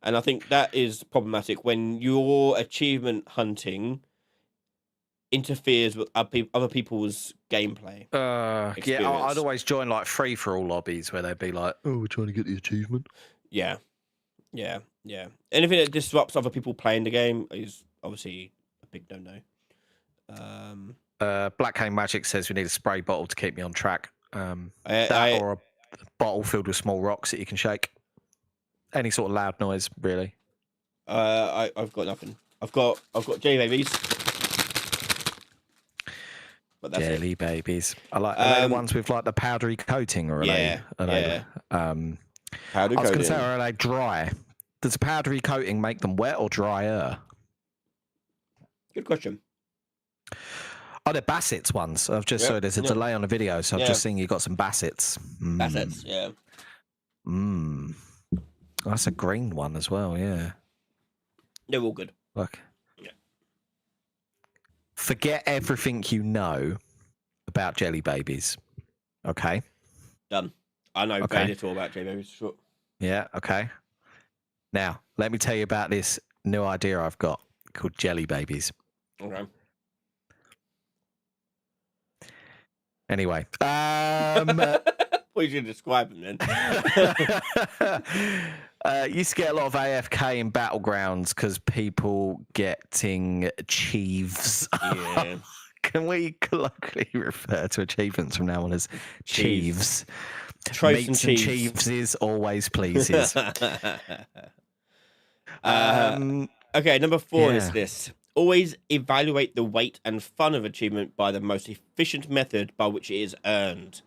And I think that is problematic when your achievement hunting interferes with other people's gameplay. Yeah, I'd always join like free-for-all lobbies where they'd be like, oh, we're trying to get the achievement. Yeah. Anything that disrupts other people playing the game is obviously a big no-no. Black Cane Magic says we need a spray bottle to keep me on track. Or a bottle filled with small rocks that you can shake. Any sort of loud noise, really. I've got nothing. I've got jelly babies. But that's jelly babies. I like the ones with like the powdery coating, or powdery coating. I was going to say, are they dry? Does powdery coating make them wet or drier? Good question. Oh, they're Bassett's ones. I've just saw there's a delay on the video, so I've just seen you got some Bassett's. Bassett's, yeah. That's a green one as well, yeah. They're all good. Look. Yeah. Forget everything you know about jelly babies. Okay? Done. I know Okay. very little about J-Babies. Sure. Yeah. Okay. Now, let me tell you about this new idea I've got called jelly babies. Okay. Anyway, What you should describe them then. used to get a lot of AFK in battlegrounds because people getting achieves. Yeah. Can we colloquially refer to achievements from now on as chieves? Trophs Meats and and chieves always pleases. Okay, number 4 on this list. Always evaluate the weight and fun of achievement by the most efficient method by which it is earned.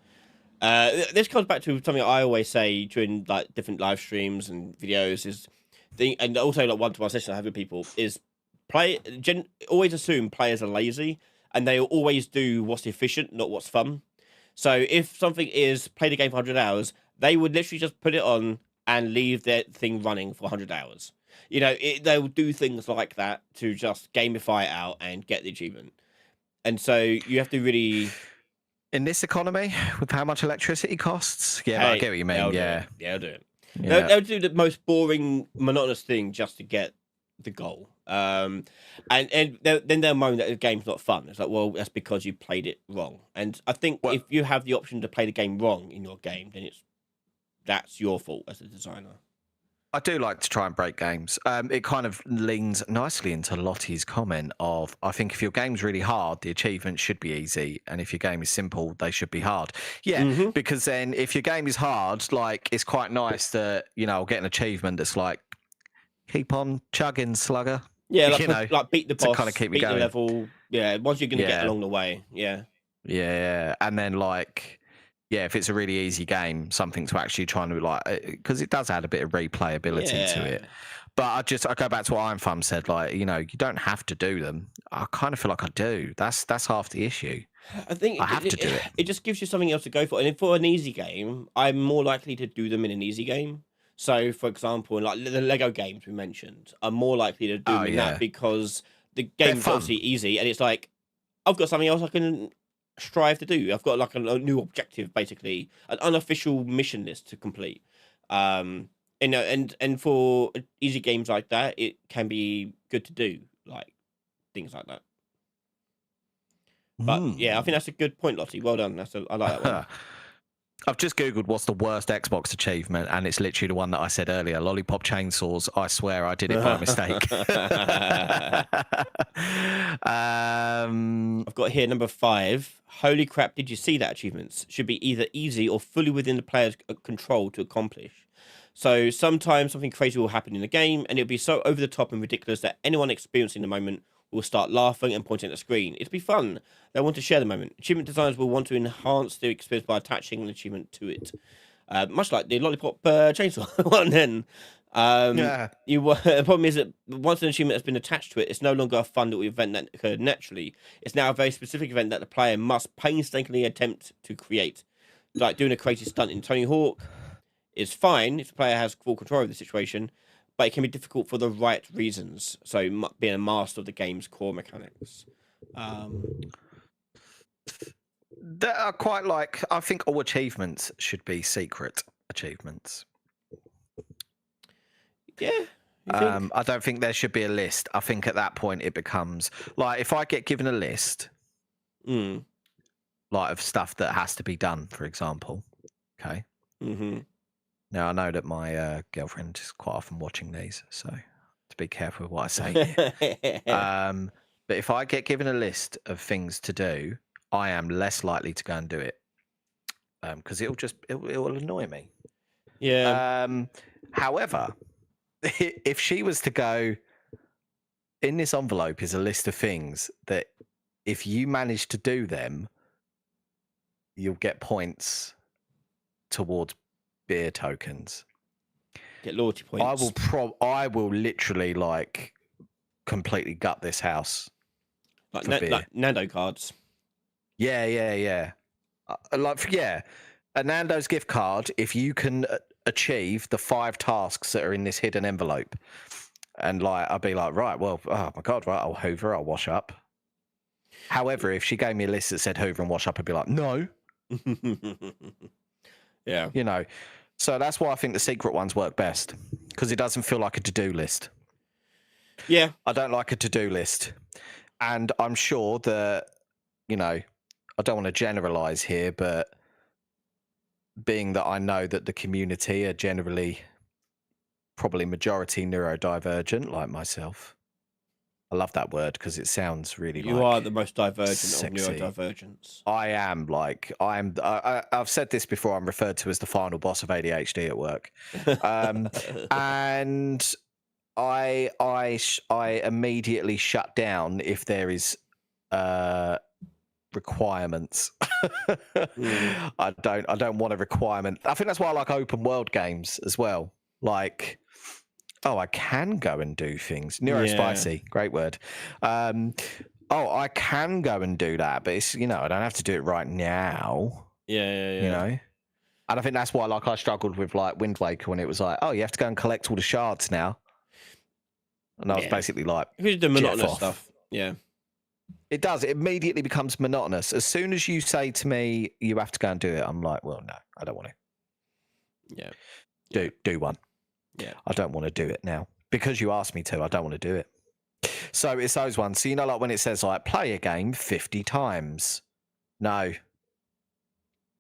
This comes back to something I always say during like different live streams and videos and also like one-to-one sessions I have with people is always assume players are lazy and they always do what's efficient, not what's fun. So if something is play the game for 100 hours, they would literally just put it on and leave their thing running for 100 hours. You know, they'll do things like that to just gamify it out and get the achievement. And so you have to really... In this economy, with how much electricity costs? Yeah, but I get what you mean, yeah. They'll do it. Yeah. They'll do the most boring, monotonous thing just to get the goal. And then they'll moan that the game's not fun. It's like, well, that's because you played it wrong. And I think if you have the option to play the game wrong in your game, then that's your fault as a designer. I do like to try and break games. It kind of leans nicely into Lottie's comment of, I think if your game's really hard, the achievement should be easy. And if your game is simple, they should be hard. Yeah, because then if your game is hard, like, it's quite nice that, you know, I'll get an achievement that's like, keep on chugging, slugger. Yeah, like, you know, like beat the boss, kind of keep me beat going. the level. Yeah, once you're going to get along the way. Yeah. Yeah, and then like... Yeah, if it's a really easy game, something to actually try and like, because it does add a bit of replayability to it. But I go back to what Iron Thumb said, like, you know, you don't have to do them. I kind of feel like I do. That's half the issue. I think I have to do it. It just gives you something else to go for. And for an easy game, I'm more likely to do them in an easy game. So, for example, in like the Lego games we mentioned, I'm more likely to do them in that because the game's obviously easy, and it's like I've got something else I can strive to do. I've got like a new objective, basically an unofficial mission list to complete. You know, and for easy games like that, it can be good to do like things like that. But yeah, I think that's a good point, Lottie. Well done. I like that one. I've just googled what's the worst Xbox achievement, and it's literally the one that I said earlier, lollipop chainsaws. I swear I did it by mistake. I've got here number 5. Holy crap, did you see that achievements should be either easy or fully within the player's control to accomplish. So sometimes something crazy will happen in the game, and it'll be so over the top and ridiculous that anyone experiencing the moment will start laughing and pointing at the screen. It'll be fun. They'll want to share the moment. Achievement designers will want to enhance the experience by attaching an achievement to it. Much like the lollipop chainsaw one then. The problem is that once an achievement has been attached to it, it's no longer a fun little event that occurred naturally. It's now a very specific event that the player must painstakingly attempt to create. Like doing a crazy stunt in Tony Hawk is fine if the player has full control of the situation, but it can be difficult for the right reasons. So being a master of the game's core mechanics. That are quite like, I think all achievements should be secret achievements. Yeah. I don't think there should be a list. I think at that point it becomes like, if I get given a list, like of stuff that has to be done, for example. Okay. Now I know that my girlfriend is quite often watching these, so to be careful with what I say. But if I get given a list of things to do, I am less likely to go and do it because it will annoy me. Yeah. However, if she was to go, in this envelope is a list of things that if you manage to do them, you'll get points towards beer tokens. Get loyalty points. I will literally like completely gut this house. Like Nando cards. Yeah. A Nando's gift card, if you can achieve the 5 tasks that are in this hidden envelope. And like, I'd be like, right, well, oh my God, right, I'll hoover, I'll wash up. However, if she gave me a list that said hoover and wash up, I'd be like, no. Yeah. You know, so that's why I think the secret ones work best, because it doesn't feel like a to-do list. Yeah. I don't like a to-do list, and I'm sure that, you know, I don't want to generalize here, but being that I know that the community are generally probably majority neurodivergent, like myself. I love that word because it sounds really You are the most divergent sexy. of neurodivergents. I am like I've said this before. I'm referred to as the final boss of ADHD at work, and I immediately shut down if there is requirements. I don't want a requirement. I think that's why I like open world games as well. Like, oh, I can go and do things. Neurospicy, great word. Oh, I can go and do that, but it's, you know, I don't have to do it right now. Yeah. You know? And I think that's why, like, I struggled with, like, Wind Waker when it was like, oh, you have to go and collect all the shards now. And I was basically like, because the monotonous stuff. Yeah. It does. It immediately becomes monotonous. As soon as you say to me, you have to go and do it, I'm like, well, no, I don't want to. Yeah. Do one. Yeah. I don't want to do it now. Because you asked me to, I don't want to do it. So it's those ones. So, you know, like when it says, like, play a game 50 times. No.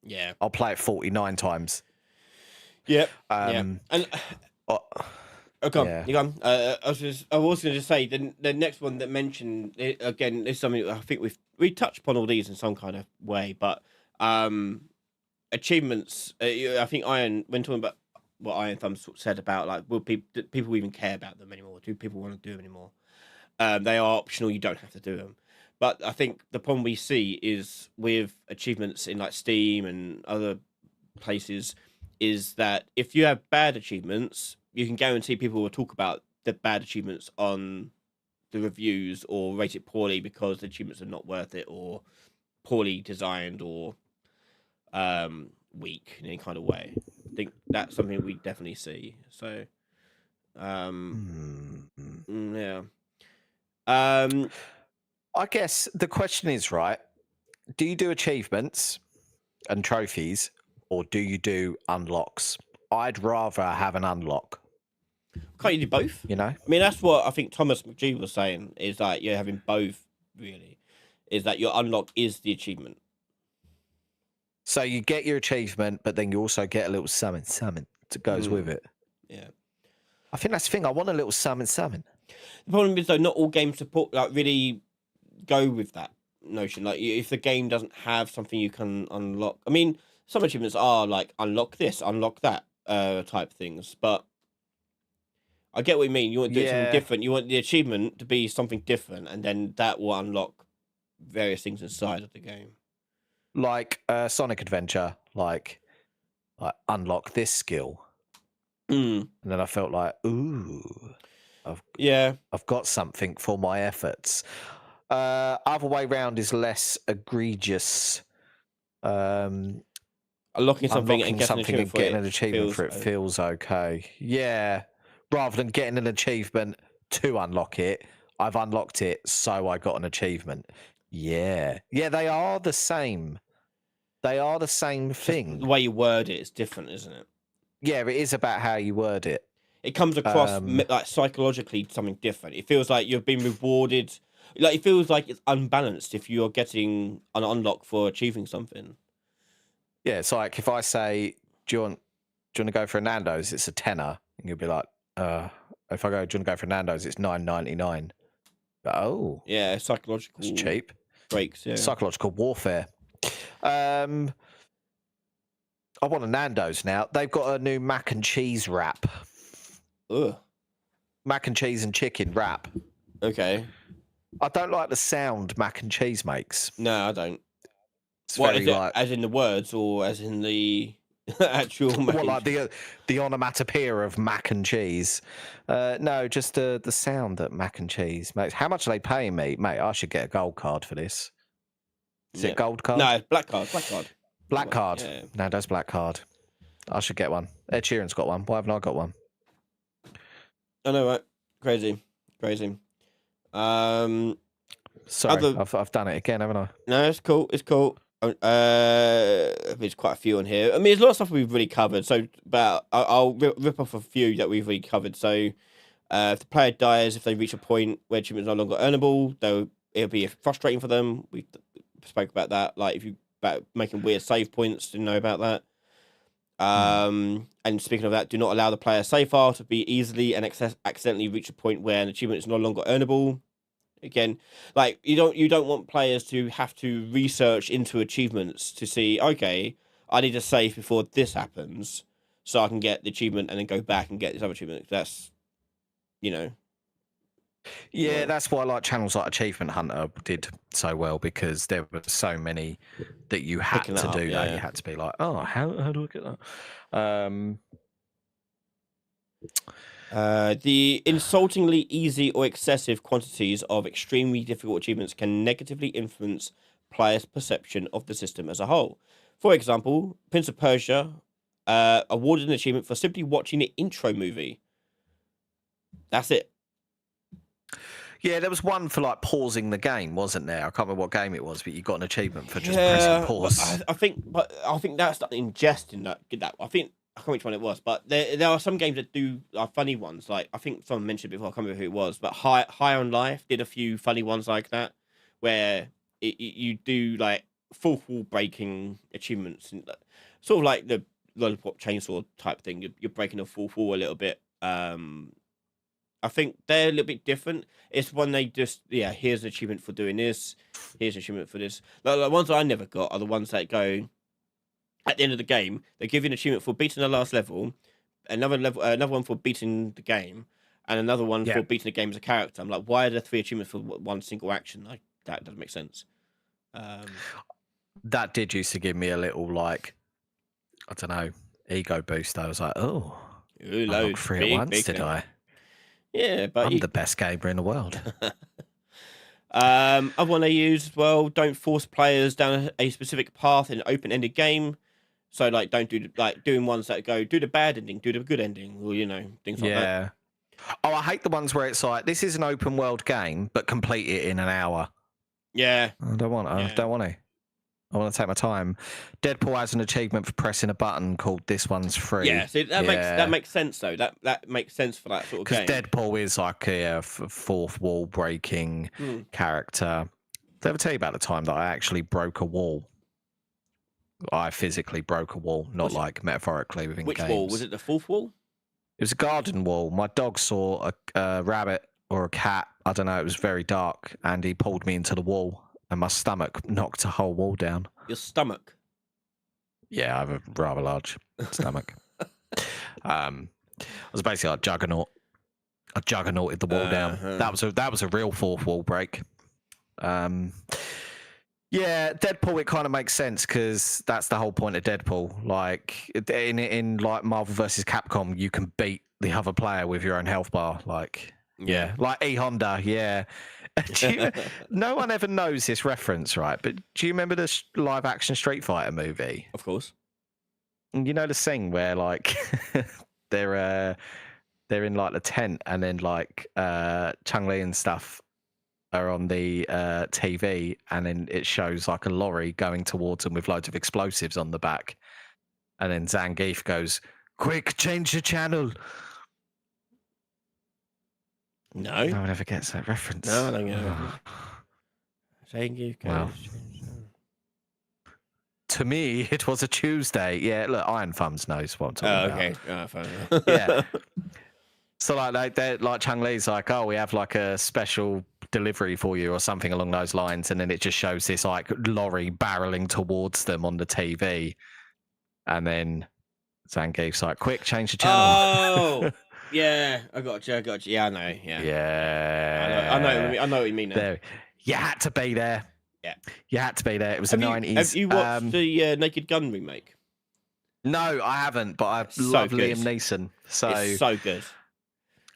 Yeah. I'll play it 49 times. Yep. And come on, you go. I was going to just say the next one that mentioned again is something I think we touched upon all these in some kind of way, but achievements. I think Iron, when talking about what Iron Thumb said about, like, will people even care about them anymore? Do people want to do them anymore? They are optional. You don't have to do them. But I think the problem we see is with achievements in, like, Steam and other places is that if you have bad achievements, you can guarantee people will talk about the bad achievements on the reviews or rate it poorly because the achievements are not worth it or poorly designed or weak in any kind of way. I think that's something we definitely see. So, yeah. I guess the question is, right, do you do achievements and trophies or do you do unlocks? I'd rather have an unlock. Can't you do both? You know? I mean, that's what I think Thomas McGee was saying, is that you're having both, really. Is that your unlock is the achievement. So you get your achievement, but then you also get a little summon that goes with it. Yeah. I think that's the thing. I want a little summon. The problem is, though, not all games support, like, really go with that notion. Like, if the game doesn't have something you can unlock. I mean, some achievements are like unlock this, unlock that type things, but I get what you mean. You want to do something different. You want the achievement to be something different, and then that will unlock various things inside of the game. Like Sonic Adventure, like unlock this skill. And then I felt like, ooh, I've got something for my efforts. Other way round is less egregious. Unlocking something and getting an achievement for it feels okay. Yeah. Rather than getting an achievement to unlock it, I've unlocked it, so I got an achievement. Yeah. Yeah, they are the same. They are the same thing. Just the way you word it is different, isn't it? Yeah, it is about how you word it. It comes across like psychologically something different. It feels like you've been rewarded. Like, it feels like it's unbalanced if you're getting an unlock for achieving something. Yeah, it's like if I say, do you want to go for a Nando's? It's a tenner. And you'll be like, if I go, do you want to go for a Nando's? It's $9.99. Oh. Yeah, psychological. It's cheap. Breaks, yeah. Psychological warfare. I want a Nando's now. They've got a new mac and cheese wrap. Ugh. Mac and cheese and chicken wrap. Okay. I don't like the sound mac and cheese makes. No, I don't. It's what, is it, as in the words or as in the actual well, like the onomatopoeia of mac and cheese. No, just the sound that mac and cheese makes. How much are they paying me? Mate, I should get a gold card for this. Is it gold card? No, it's black card. Black card. Yeah. No, that's black card. I should get one. Ed Sheeran's got one. Why haven't I got one? I know, right? Crazy. Sorry, I've done it again, haven't I? No, it's cool. There's quite a few on here. I mean, there's a lot of stuff we've really covered. So, but I'll rip off a few that we've really covered. So, if the player dies, if they reach a point where achievement is no longer earnable, it'll be frustrating for them. We spoke about that. Like if you about making weird save points, to know about that. And speaking of that, do not allow the player save file to be easily and accidentally reach a point where an achievement is no longer earnable. Again, like you don't want players to have to research into achievements to see, okay, I need to save before this happens so I can get the achievement and then go back and get this other achievement. That's, you know. Yeah, that's why like channels like Achievement Hunter did so well, because there were so many that you had to do that. You had to be like, oh, how do I get that? The insultingly easy or excessive quantities of extremely difficult achievements can negatively influence players' perception of the system as a whole. For example, Prince of Persia awarded an achievement for simply watching the intro movie. That's it. Yeah, there was one for like pausing the game, wasn't there? I can't remember what game it was, but you got an achievement for just pressing pause. I think that's ingesting that. I think I can't remember which one it was, but there are some games that do funny ones. Like I think someone mentioned before, I can't remember who it was, but High on Life did a few funny ones like that, where you do like fourth wall breaking achievements, and sort of like the lollipop chainsaw type thing. You're breaking the fourth wall a little bit. I think they're a little bit different. It's when they just, here's an achievement for doing this. Here's an achievement for this. The ones I never got are the ones that go, at the end of the game, they give you an achievement for beating the last level, another one for beating the game, and another one for beating the game as a character. I'm like, why are there 3 achievements for one single action? Like, that doesn't make sense. That did used to give me a little, like, I don't know, ego boost. I was like, oh, I got 3 at once, did I? Yeah, but I'm the best gamer in the world. Other one they use as well, don't force players down a specific path in an open-ended game. So like don't do doing ones that go do the bad ending, do the good ending, or things like that. Yeah. Oh, I hate the ones where it's like, this is an open world game, but complete it in an hour. Yeah. I don't want to. I want to take my time. Deadpool has an achievement for pressing a button called "This One's Free." Yeah, so that makes sense though. That makes sense for that sort of game. Because Deadpool is like a fourth wall breaking character. Did I ever tell you about the time that I actually broke a wall? I physically broke a wall, not like metaphorically within games. Which wall? Was it the fourth wall? It was a garden wall. My dog saw a rabbit or a cat. I don't know. It was very dark, and he pulled me into the wall. And my stomach knocked a whole wall down. Your stomach? Yeah, I have a rather large stomach. I was basically like juggernaut. I juggernauted the wall down. That was a real fourth wall break. Yeah, Deadpool, it kind of makes sense because that's the whole point of Deadpool. Like in like Marvel vs. Capcom, you can beat the other player with your own health bar. Like like E Honda, no one ever knows this reference, right? But do you remember the live action Street Fighter movie? Of course. And you know the scene where like they're in like the tent, and then like Chun-Li and stuff are on the TV, and then it shows like a lorry going towards them with loads of explosives on the back, and then Zangief goes, "Quick, change the channel." No one ever gets that reference. No, I don't get it. Zangief goes. Well, to me, it was a Tuesday. Yeah, look, Iron Thumbs knows what I'm talking about. Okay. Yeah. So like Chun-Li's like, oh, we have like a special delivery for you or something along those lines, and then it just shows this like lorry barreling towards them on the TV, and then Zangief's like, quick, change the channel. Oh. Yeah, I got you. Yeah, I know. Yeah. I know what you mean now. There. You had to be there. Yeah. You had to be there. It was the 90s. Have you watched the Naked Gun remake? No, I haven't, but I love Liam Neeson. So it's so good.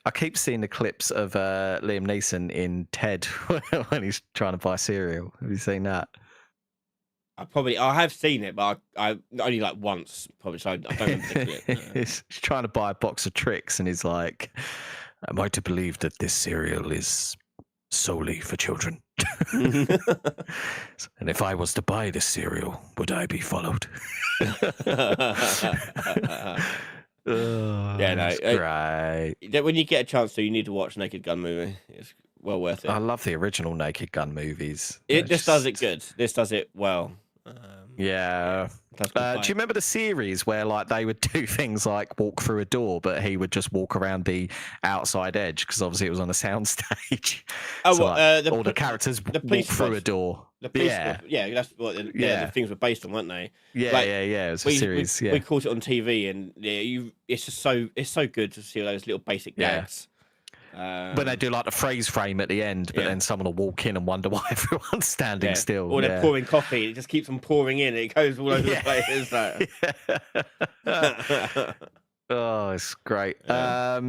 I keep seeing the clips of Liam Neeson in Ted when he's trying to buy cereal. Have you seen that? I have seen it, but I only like once, probably. So I don't remember the clip. No. He's trying to buy a box of tricks, and he's like, "Am I to believe that this cereal is solely for children?" And if I was to buy this cereal, would I be followed? Yeah, no, it's great. When you get a chance to, you need to watch Naked Gun movie. It's well worth it. I love the original Naked Gun movies. It just does it good. This does it well. Yeah. Do you remember the series where like they would do things like walk through a door, but he would just walk around the outside edge because obviously it was on a soundstage. Oh, so, well, all the characters walk through a door. Yeah, that's what the things were based on, weren't they? Yeah, like, yeah. It was a series. We caught it on TV, and it's just so good to see those little basic gags. When they do like the phrase frame at the end, but then someone will walk in and wonder why everyone's standing still. Or they're pouring coffee, it just keeps on pouring in, it goes all over the place. It's like... Oh, it's great. I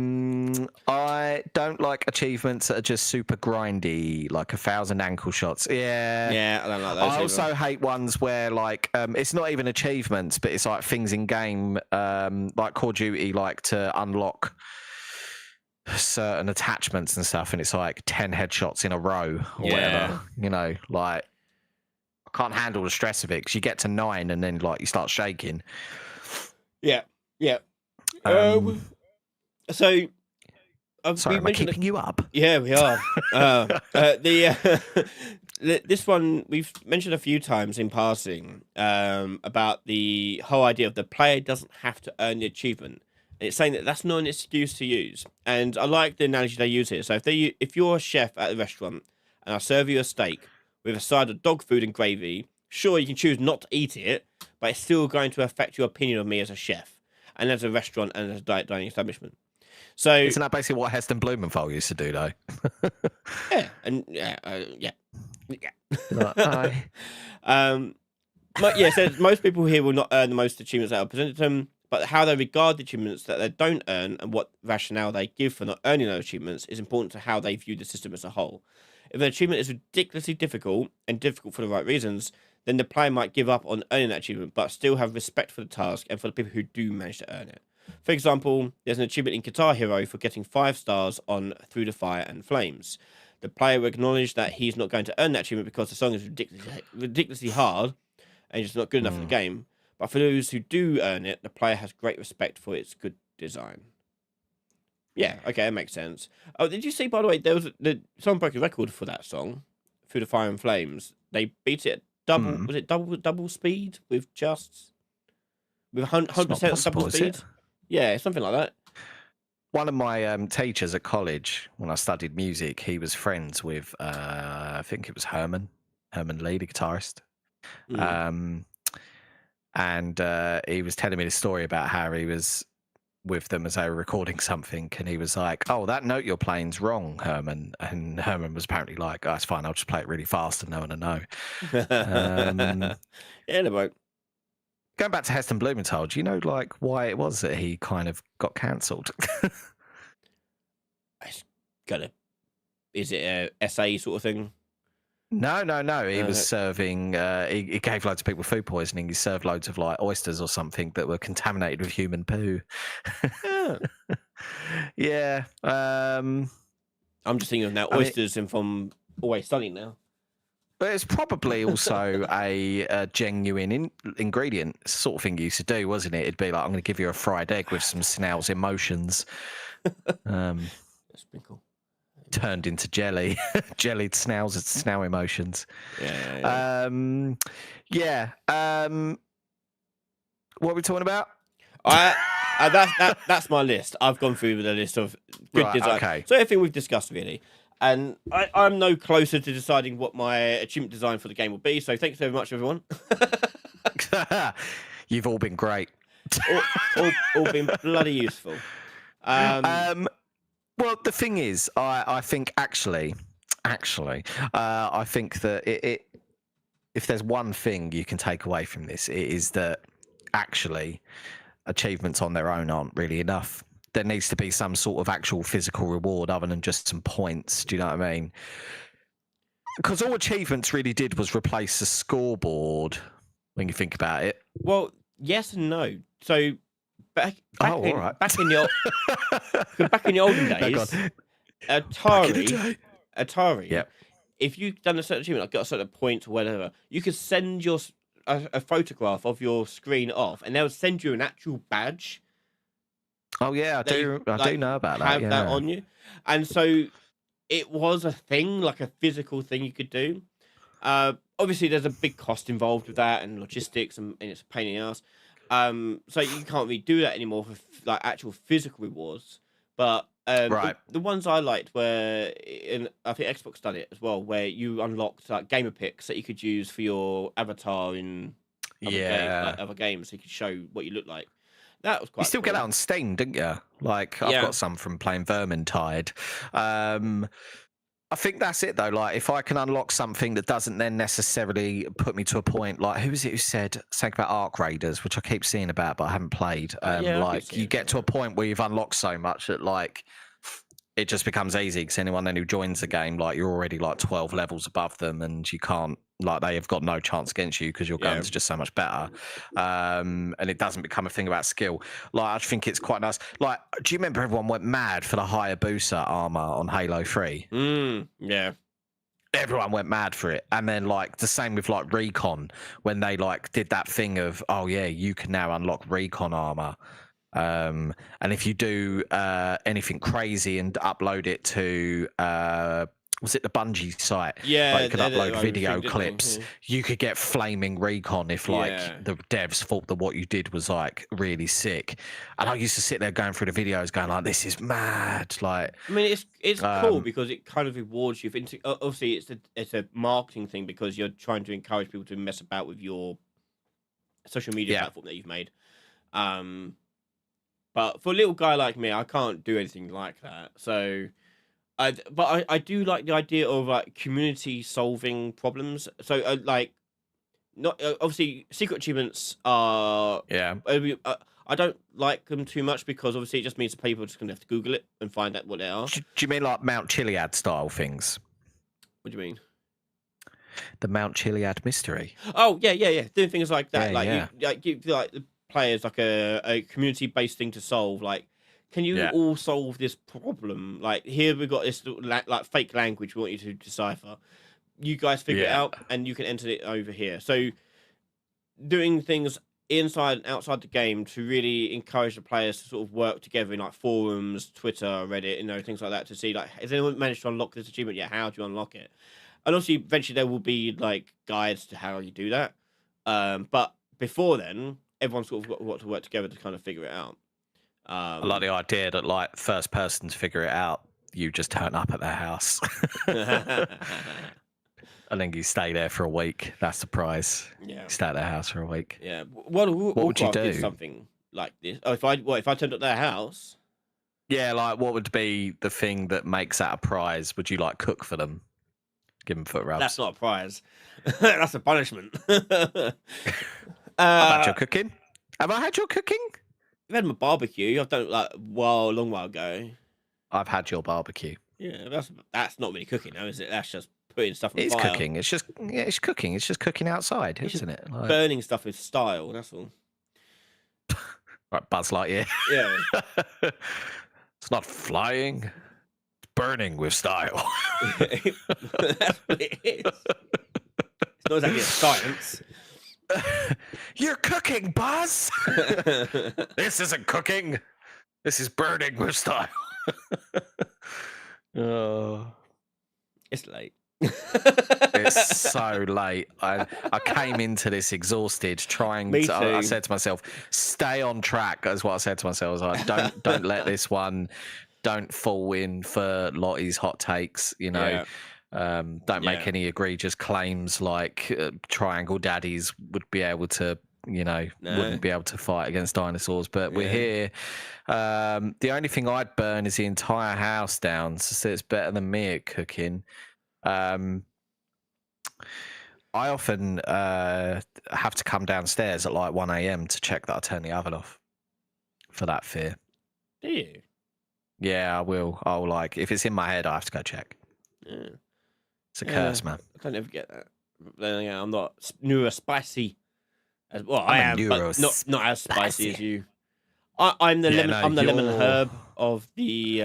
don't like achievements that are just super grindy, like 1,000 ankle shots. Yeah, I don't like those. I also hate ones where like it's not even achievements, but it's like things in game, like Call of Duty, like to unlock certain attachments and stuff, and it's like 10 headshots in a row or whatever. You know, like I can't handle the stress of it because you get to 9 and then like you start shaking. Yeah. Sorry, am I keeping you up? Yeah, we are. This one we've mentioned a few times in passing about the whole idea of the player doesn't have to earn the achievement. And it's saying that that's not an excuse to use. And I like the analogy they use here. So if you're a chef at a restaurant and I serve you a steak with a side of dog food and gravy, sure, you can choose not to eat it, but it's still going to affect your opinion of me as a chef and as a restaurant and as a dining establishment. So isn't that basically what Heston Blumenthal used to do, though? So most people here will not earn the most achievements that are presented to them, but how they regard the achievements that they don't earn and what rationale they give for not earning those achievements is important to how they view the system as a whole. If an achievement is ridiculously difficult and difficult for the right reasons, then the player might give up on earning that achievement, but still have respect for the task and for the people who do manage to earn it. For example, there's an achievement in Guitar Hero for getting 5 stars on Through the Fire and Flames. The player will acknowledge that he's not going to earn that achievement because the song is ridiculously hard and it's not good enough for the game. But for those who do earn it, the player has great respect for its good design. Yeah, okay, that makes sense. Oh, did you see, by the way, there was someone broke a record for that song, Through the Fire and Flames. They beat it at was it double speed with 100% double speed? Yeah, something like that. One of my teachers at college, when I studied music, he was friends with, I think it was Herman Lee, the guitarist. And he was telling me the story about how he was with them as they were recording something, and he was like, "Oh, that note you're playing's wrong, Herman." And Herman was apparently like, "Oh, it's fine, I'll just play it really fast and no one will know." Yeah, no, but going back to Heston Blumenthal, do you know like why it was that he kind of got cancelled? Is it a SA sort of thing? No. He was serving. He gave loads of people food poisoning. He served loads of like oysters or something that were contaminated with human poo. Yeah. I'm just thinking of now oysters and from Always Sunny now. But it's probably also a genuine ingredient sort of thing you used to do, wasn't it? It'd be like, I'm going to give you a fried egg with some snow's emotions. Sprinkle. Turned into jelly, jellied snow emotions. Yeah. What are we talking about? That's my list. I've gone through the list of good design. Okay. So everything we've discussed really, and I'm no closer to deciding what my achievement design for the game will be. So thanks very much, everyone. You've all been great. all been bloody useful. Well, the thing is, I think actually, I think that if there's one thing you can take away from this, it is that actually achievements on their own aren't really enough. There needs to be some sort of actual physical reward other than just some points. Do you know what I mean? Because all achievements really did was replace the scoreboard when you think about it. Well, yes and no. So back in the olden days, Atari, yep. if you've done a certain achievement, like got a certain point or whatever, you could send a photograph of your screen off, and they'll send you an actual badge. Oh yeah, I do know about that. Have that Yeah. on you, and so it was a thing, like a physical thing you could do. Obviously, there's a big cost involved with that and logistics, and it's a pain in the ass. So you can't really do that anymore for like actual physical rewards. But Right. the ones I liked were, I think Xbox done it as well, where you unlocked like gamer pics that you could use for your avatar in Yeah. other games, so you could show what you look like. That was You quite still get cool. that on Steam, didn't you? Like I've Yeah. got some from playing Vermintide. I think that's it though. Like if I can unlock something that doesn't then necessarily put me to a point, like who was it who said something about Arc Raiders, which I keep seeing about but I haven't played. Yeah, I keep like seeing you it get to somewhere. a point where you've unlocked so much that like it just becomes easy because anyone then who joins the game, like you're already like 12 levels above them and you can't, like they have got no chance against you because your Yeah. guns are just so much better. And it doesn't become a thing about skill. Like I think it's quite nice. Like, do you remember everyone went mad for the Hayabusa armor on Halo 3? Yeah. Everyone went mad for it. And then like the same with like Recon when they like did that thing of, oh yeah, you can now unlock Recon armor. And if you do anything crazy and upload it to was it the Bungie site? Yeah, like you could upload video didn't they? clips. You could get flaming recon if like the devs thought that what you did was like really sick. And I used to sit there going through the videos, going like, "This is mad!" Like, I mean, it's cool because it kind of rewards you. Obviously, it's a marketing thing because you're trying to encourage people to mess about with your social media platform that you've made. But for a little guy like me, I can't do anything like that. So, I do like the idea of like community solving problems. So, like, not obviously secret achievements are I don't like them too much because obviously it just means that people are just gonna have to Google it and find out what they are. do you mean like Mount Chiliad style things? What do you mean? The Mount Chiliad mystery. Oh yeah. Doing things like that, Yeah, like give like the players like a community based thing to solve. Like, can you all solve this problem? Like here we've got this like fake language we want you to decipher. You guys figure it out, and you can enter it over here. So doing things inside and outside the game to really encourage the players to sort of work together in like forums, Twitter, Reddit, things like that to see like has anyone managed to unlock this achievement yet? How do you unlock it? And also eventually there will be like guides to how you do that. But before then, everyone's sort of got to work together to kind of figure it out. I like the idea that like first person to figure it out, you just turn up at their house. And then you stay there for a week. That's the prize. Yeah. Stay at their house for a week. Yeah. What would you do? Something like this. Oh, if I turned up their house. Yeah, like what would be the thing that makes that a prize? Would you like cook for them? Give them foot rubs. That's not a prize. That's a punishment. I've had your cooking. Have I had your cooking? I've had my barbecue. I've done it like a long while ago. I've had your barbecue. Yeah, that's not really cooking, though, is it? That's just putting stuff on fire. It's cooking. It's just it's cooking. It's just cooking outside, isn't it? Like... burning stuff with style. That's all. Right, Buzz Lightyear. Yeah. It's not flying. It's burning with style. That's what it is. It's not exactly a science. You're cooking, Buzz. This isn't cooking. This is burning with style. Oh, it's late. It's so late. I came into this exhausted, trying Me to. too. I said to myself, "Stay on track." That's what I said to myself. I was like, "Don't let this one. Don't fall in for Lottie's hot takes. Yeah. Don't make any egregious claims like Triangle Daddies would be able to." Wouldn't be able to fight against dinosaurs, but we're here. The only thing I'd burn is the entire house down, so it's better than me at cooking. I often have to come downstairs at like 1 a.m. to check that I turn the oven off for that fear. Do you? Yeah, I will. I'll like, if it's in my head, I have to go check. Yeah. It's a curse, man. I don't ever get that. But then again, I'm not neurospicy. I am, but not as spicy as you. I'm the lemon herb of the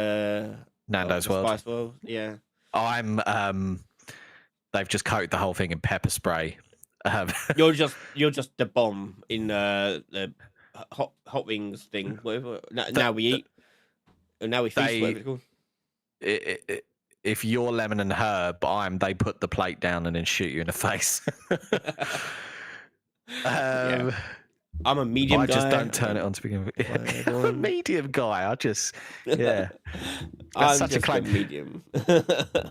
Nando's World. Spice World. Yeah. I'm they've just coated the whole thing in pepper spray. You're just the bomb in the hot wings thing. Whatever. Now we eat. And now we feast. Whatever it's called. If you're lemon and herb, they put the plate down and then shoot you in the face. Yeah. I'm a medium guy. I just don't turn it on to begin with. I'm a medium guy. Yeah. I'm such a medium.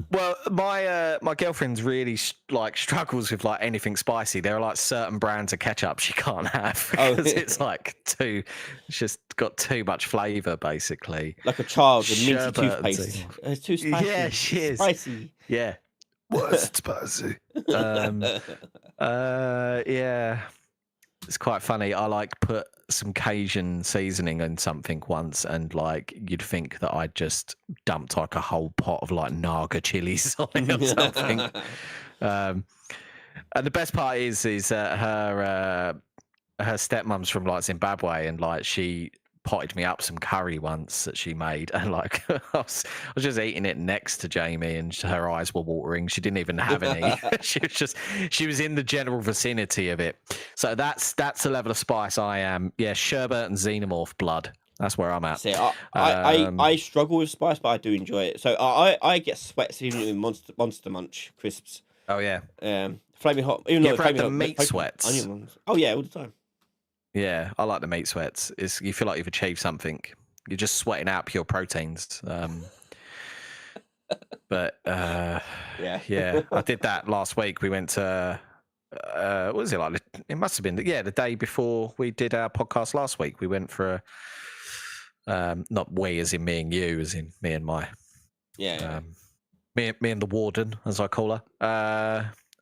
Well, my girlfriend's really struggles with like anything spicy. There are like certain brands of ketchup she can't have because it's like it's just got too much flavour, basically. Like a child with minty toothpaste. It's too spicy. Yeah, she is. Spicy. Yeah. What's spicy? Yeah. It's quite funny. I like put some Cajun seasoning in something once, and like you'd think that I'd just dumped like a whole pot of like Naga chilies on it or something. And the best part is her stepmom's from like Zimbabwe, and like she potted me up some curry once that she made, and like I was just eating it next to Jamie, and her eyes were watering. She didn't even have any. she was in the general vicinity of it. So that's the level of spice I am. Yeah, sherbet and xenomorph blood. That's where I'm at. See, I struggle with spice, but I do enjoy it. So I get sweats even with Monster Munch crisps. Oh yeah. Flaming hot. Even though the meat sweats. Onion ones. Oh yeah, all the time. Yeah, I like the meat sweats. You feel like you've achieved something. You're just sweating out pure proteins. But yeah, I did that last week. We went to what was it like? It must have been the day before we did our podcast last week. We went for not we as in me and you, as in me and my me and the warden, as I call her.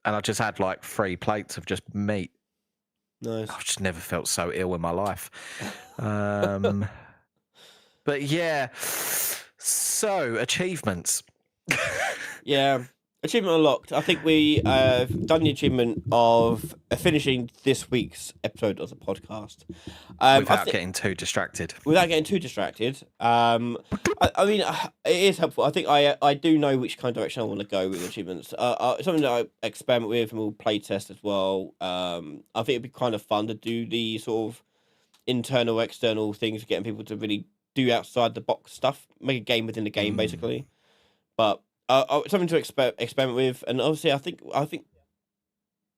And I just had like 3 plates of just meat. Nice. I've just never felt so ill in my life. But yeah, so achievements. Yeah, achievement unlocked. I think we have done the achievement of finishing this week's episode of the podcast. Without getting too distracted. I mean, it is helpful. I think I do know which kind of direction I want to go with achievements. Something that I experiment with and we'll play test as well. I think it'd be kind of fun to do the sort of internal, external things, getting people to really do outside the box stuff, make a game within the game, basically. But something to experiment with, and obviously, I think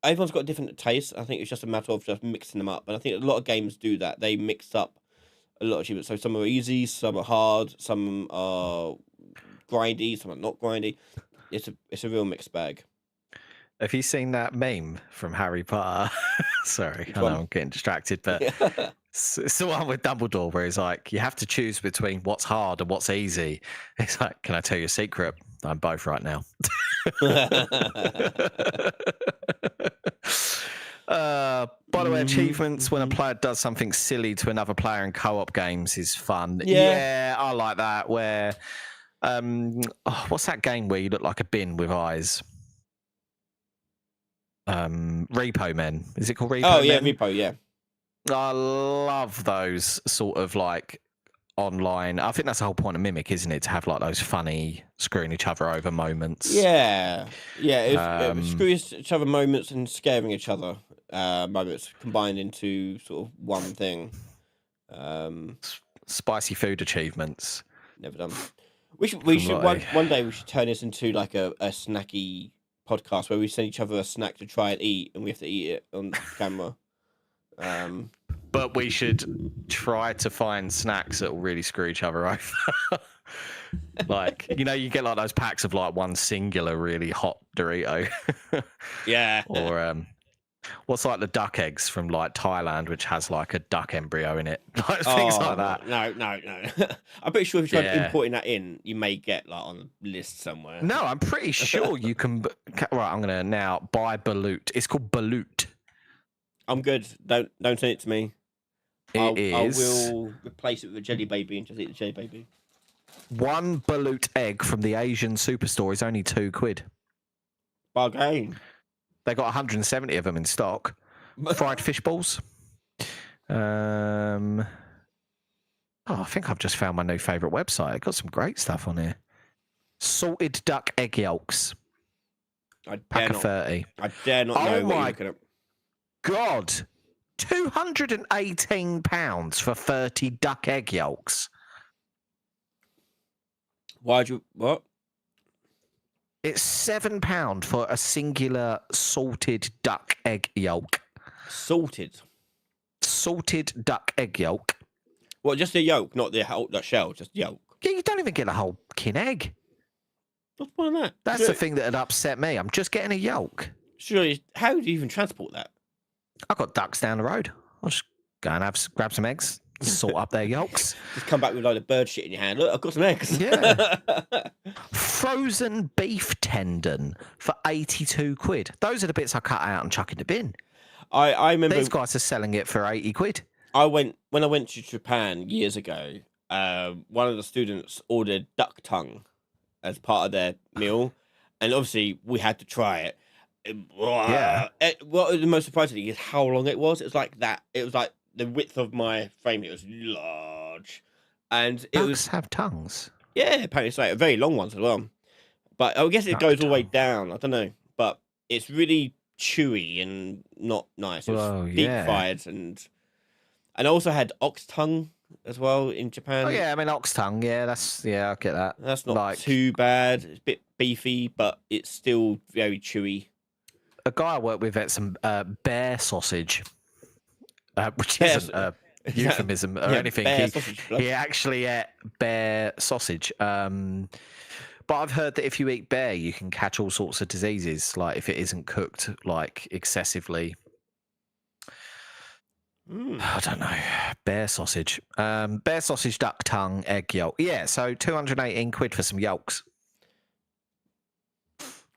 everyone's got a different taste. I think it's just a matter of just mixing them up, and I think a lot of games do that. They mix up a lot of achievements. So some are easy, some are hard, some are grindy, some are not grindy. It's a real mixed bag. Have you seen that meme from Harry Potter? Sorry, I know I'm getting distracted, but it's the one with Dumbledore where he's like, you have to choose between what's hard and what's easy. It's like, can I tell you a secret? I'm both right now. By the way, achievements when a player does something silly to another player in co-op games is fun. Yeah, I like that. Where, what's that game where you look like a bin with eyes? Repo Men. Is it called Repo Men? Oh yeah, Repo. Yeah. I love those sort of like online. I think that's the whole point of Mimic, isn't it? To have like those funny screwing each other over moments. Yeah. Screwing each other moments and scaring each other moments combined into sort of one thing. Spicy food achievements. Never done. We should one day we should turn this into like a snacky podcast where we send each other a snack to try and eat, and we have to eat it on camera. But we should try to find snacks that will really screw each other over. Like, you get like those packs of like one singular really hot Dorito. Yeah. Or what's like the duck eggs from like Thailand, which has like a duck embryo in it. Like, things like that. No. I'm pretty sure if you try importing that in, you may get like on a list somewhere. No, I'm pretty sure you can. Right, I'm gonna now buy Balut. It's called Balut. I'm good. Don't send it to me. I is. will replace it with a jelly baby and just eat the jelly baby. One Balut egg from the Asian superstore is only £2. Bargain. They got 170 of them in stock. Fried fish balls. I think I've just found my new favourite website. It got some great stuff on here. Salted duck egg yolks. I Pack dare of not. 30. I dare not Oh know what you're my looking at. God. £218 for 30 duck egg yolks. Why'd you... What? It's £7 for a singular salted duck egg yolk. Salted? Salted duck egg yolk. What, just the yolk, not the whole shell, just yolk? Yeah, you don't even get a whole kin egg. What's the point of that? That's the thing that had upset me. I'm just getting a yolk. Surely, how do you even transport that? I've got ducks down the road. I'll just go and grab some eggs, salt up their yolks. Just come back with a load of bird shit in your hand. Look, I've got some eggs. Yeah. Frozen beef tendon for 82 quid. Those are the bits I cut out and chuck in the bin. I remember... These guys are selling it for 80 quid. When I went to Japan years ago, one of the students ordered duck tongue as part of their meal, and obviously we had to try it. Yeah. What was the most surprising thing is how long it was. It was like that. It was like the width of my frame. It was large, and it Ducks have tongues. Yeah, apparently it's like very long ones as well. But I guess it Duck goes all the way tongue. down. I don't know, but it's really chewy and not nice. It was deep fried, and I also had ox tongue as well in Japan. Oh yeah, I mean ox tongue. Yeah, I get that. That's not Like- too bad. It's a bit beefy, but it's still very chewy. A guy I work with ate some bear sausage, which Bear isn't a euphemism or anything. bear sausage, blood. He actually ate bear sausage. But I've heard that if you eat bear, you can catch all sorts of diseases, like if it isn't cooked like excessively. I don't know. Bear sausage. Bear sausage, duck tongue, egg yolk. Yeah, so 218 quid for some yolks.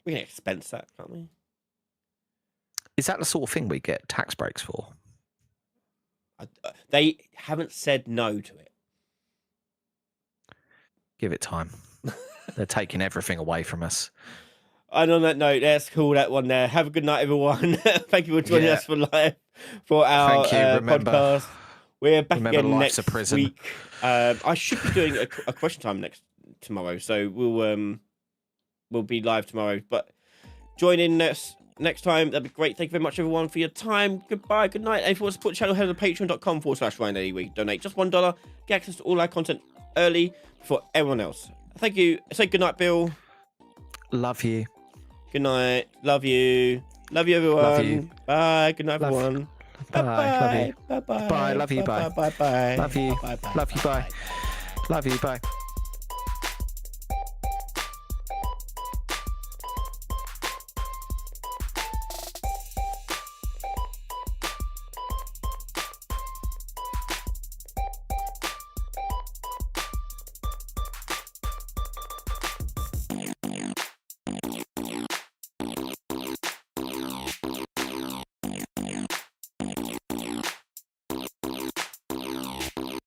We can expense that, can't we? Is that the sort of thing we get tax breaks for? They haven't said no to it. Give it time. They're taking everything away from us. And on that note, let's call that one there. Have a good night, everyone. Thank you for joining us for our podcast. We're back again life's a next prison. week. I should be doing a question time tomorrow, so we'll be live tomorrow. But join in next time. That'd be great. Thank you very much, everyone, for your time. Goodbye. Good night. And if you want to support the channel, head to patreon.com/RyanDailyWeek. Donate just $1. Get access to all our content early before everyone else. Thank you. Say good night, Bill. Love you. Good night. Love you. Love you, everyone. Love you. Bye. Good night, everyone. Bye. Love you. Bye. Bye. Bye. Love you. Bye. Bye. Bye. Love you. Bye. Bye. Love you. Bye. Love you. Bye.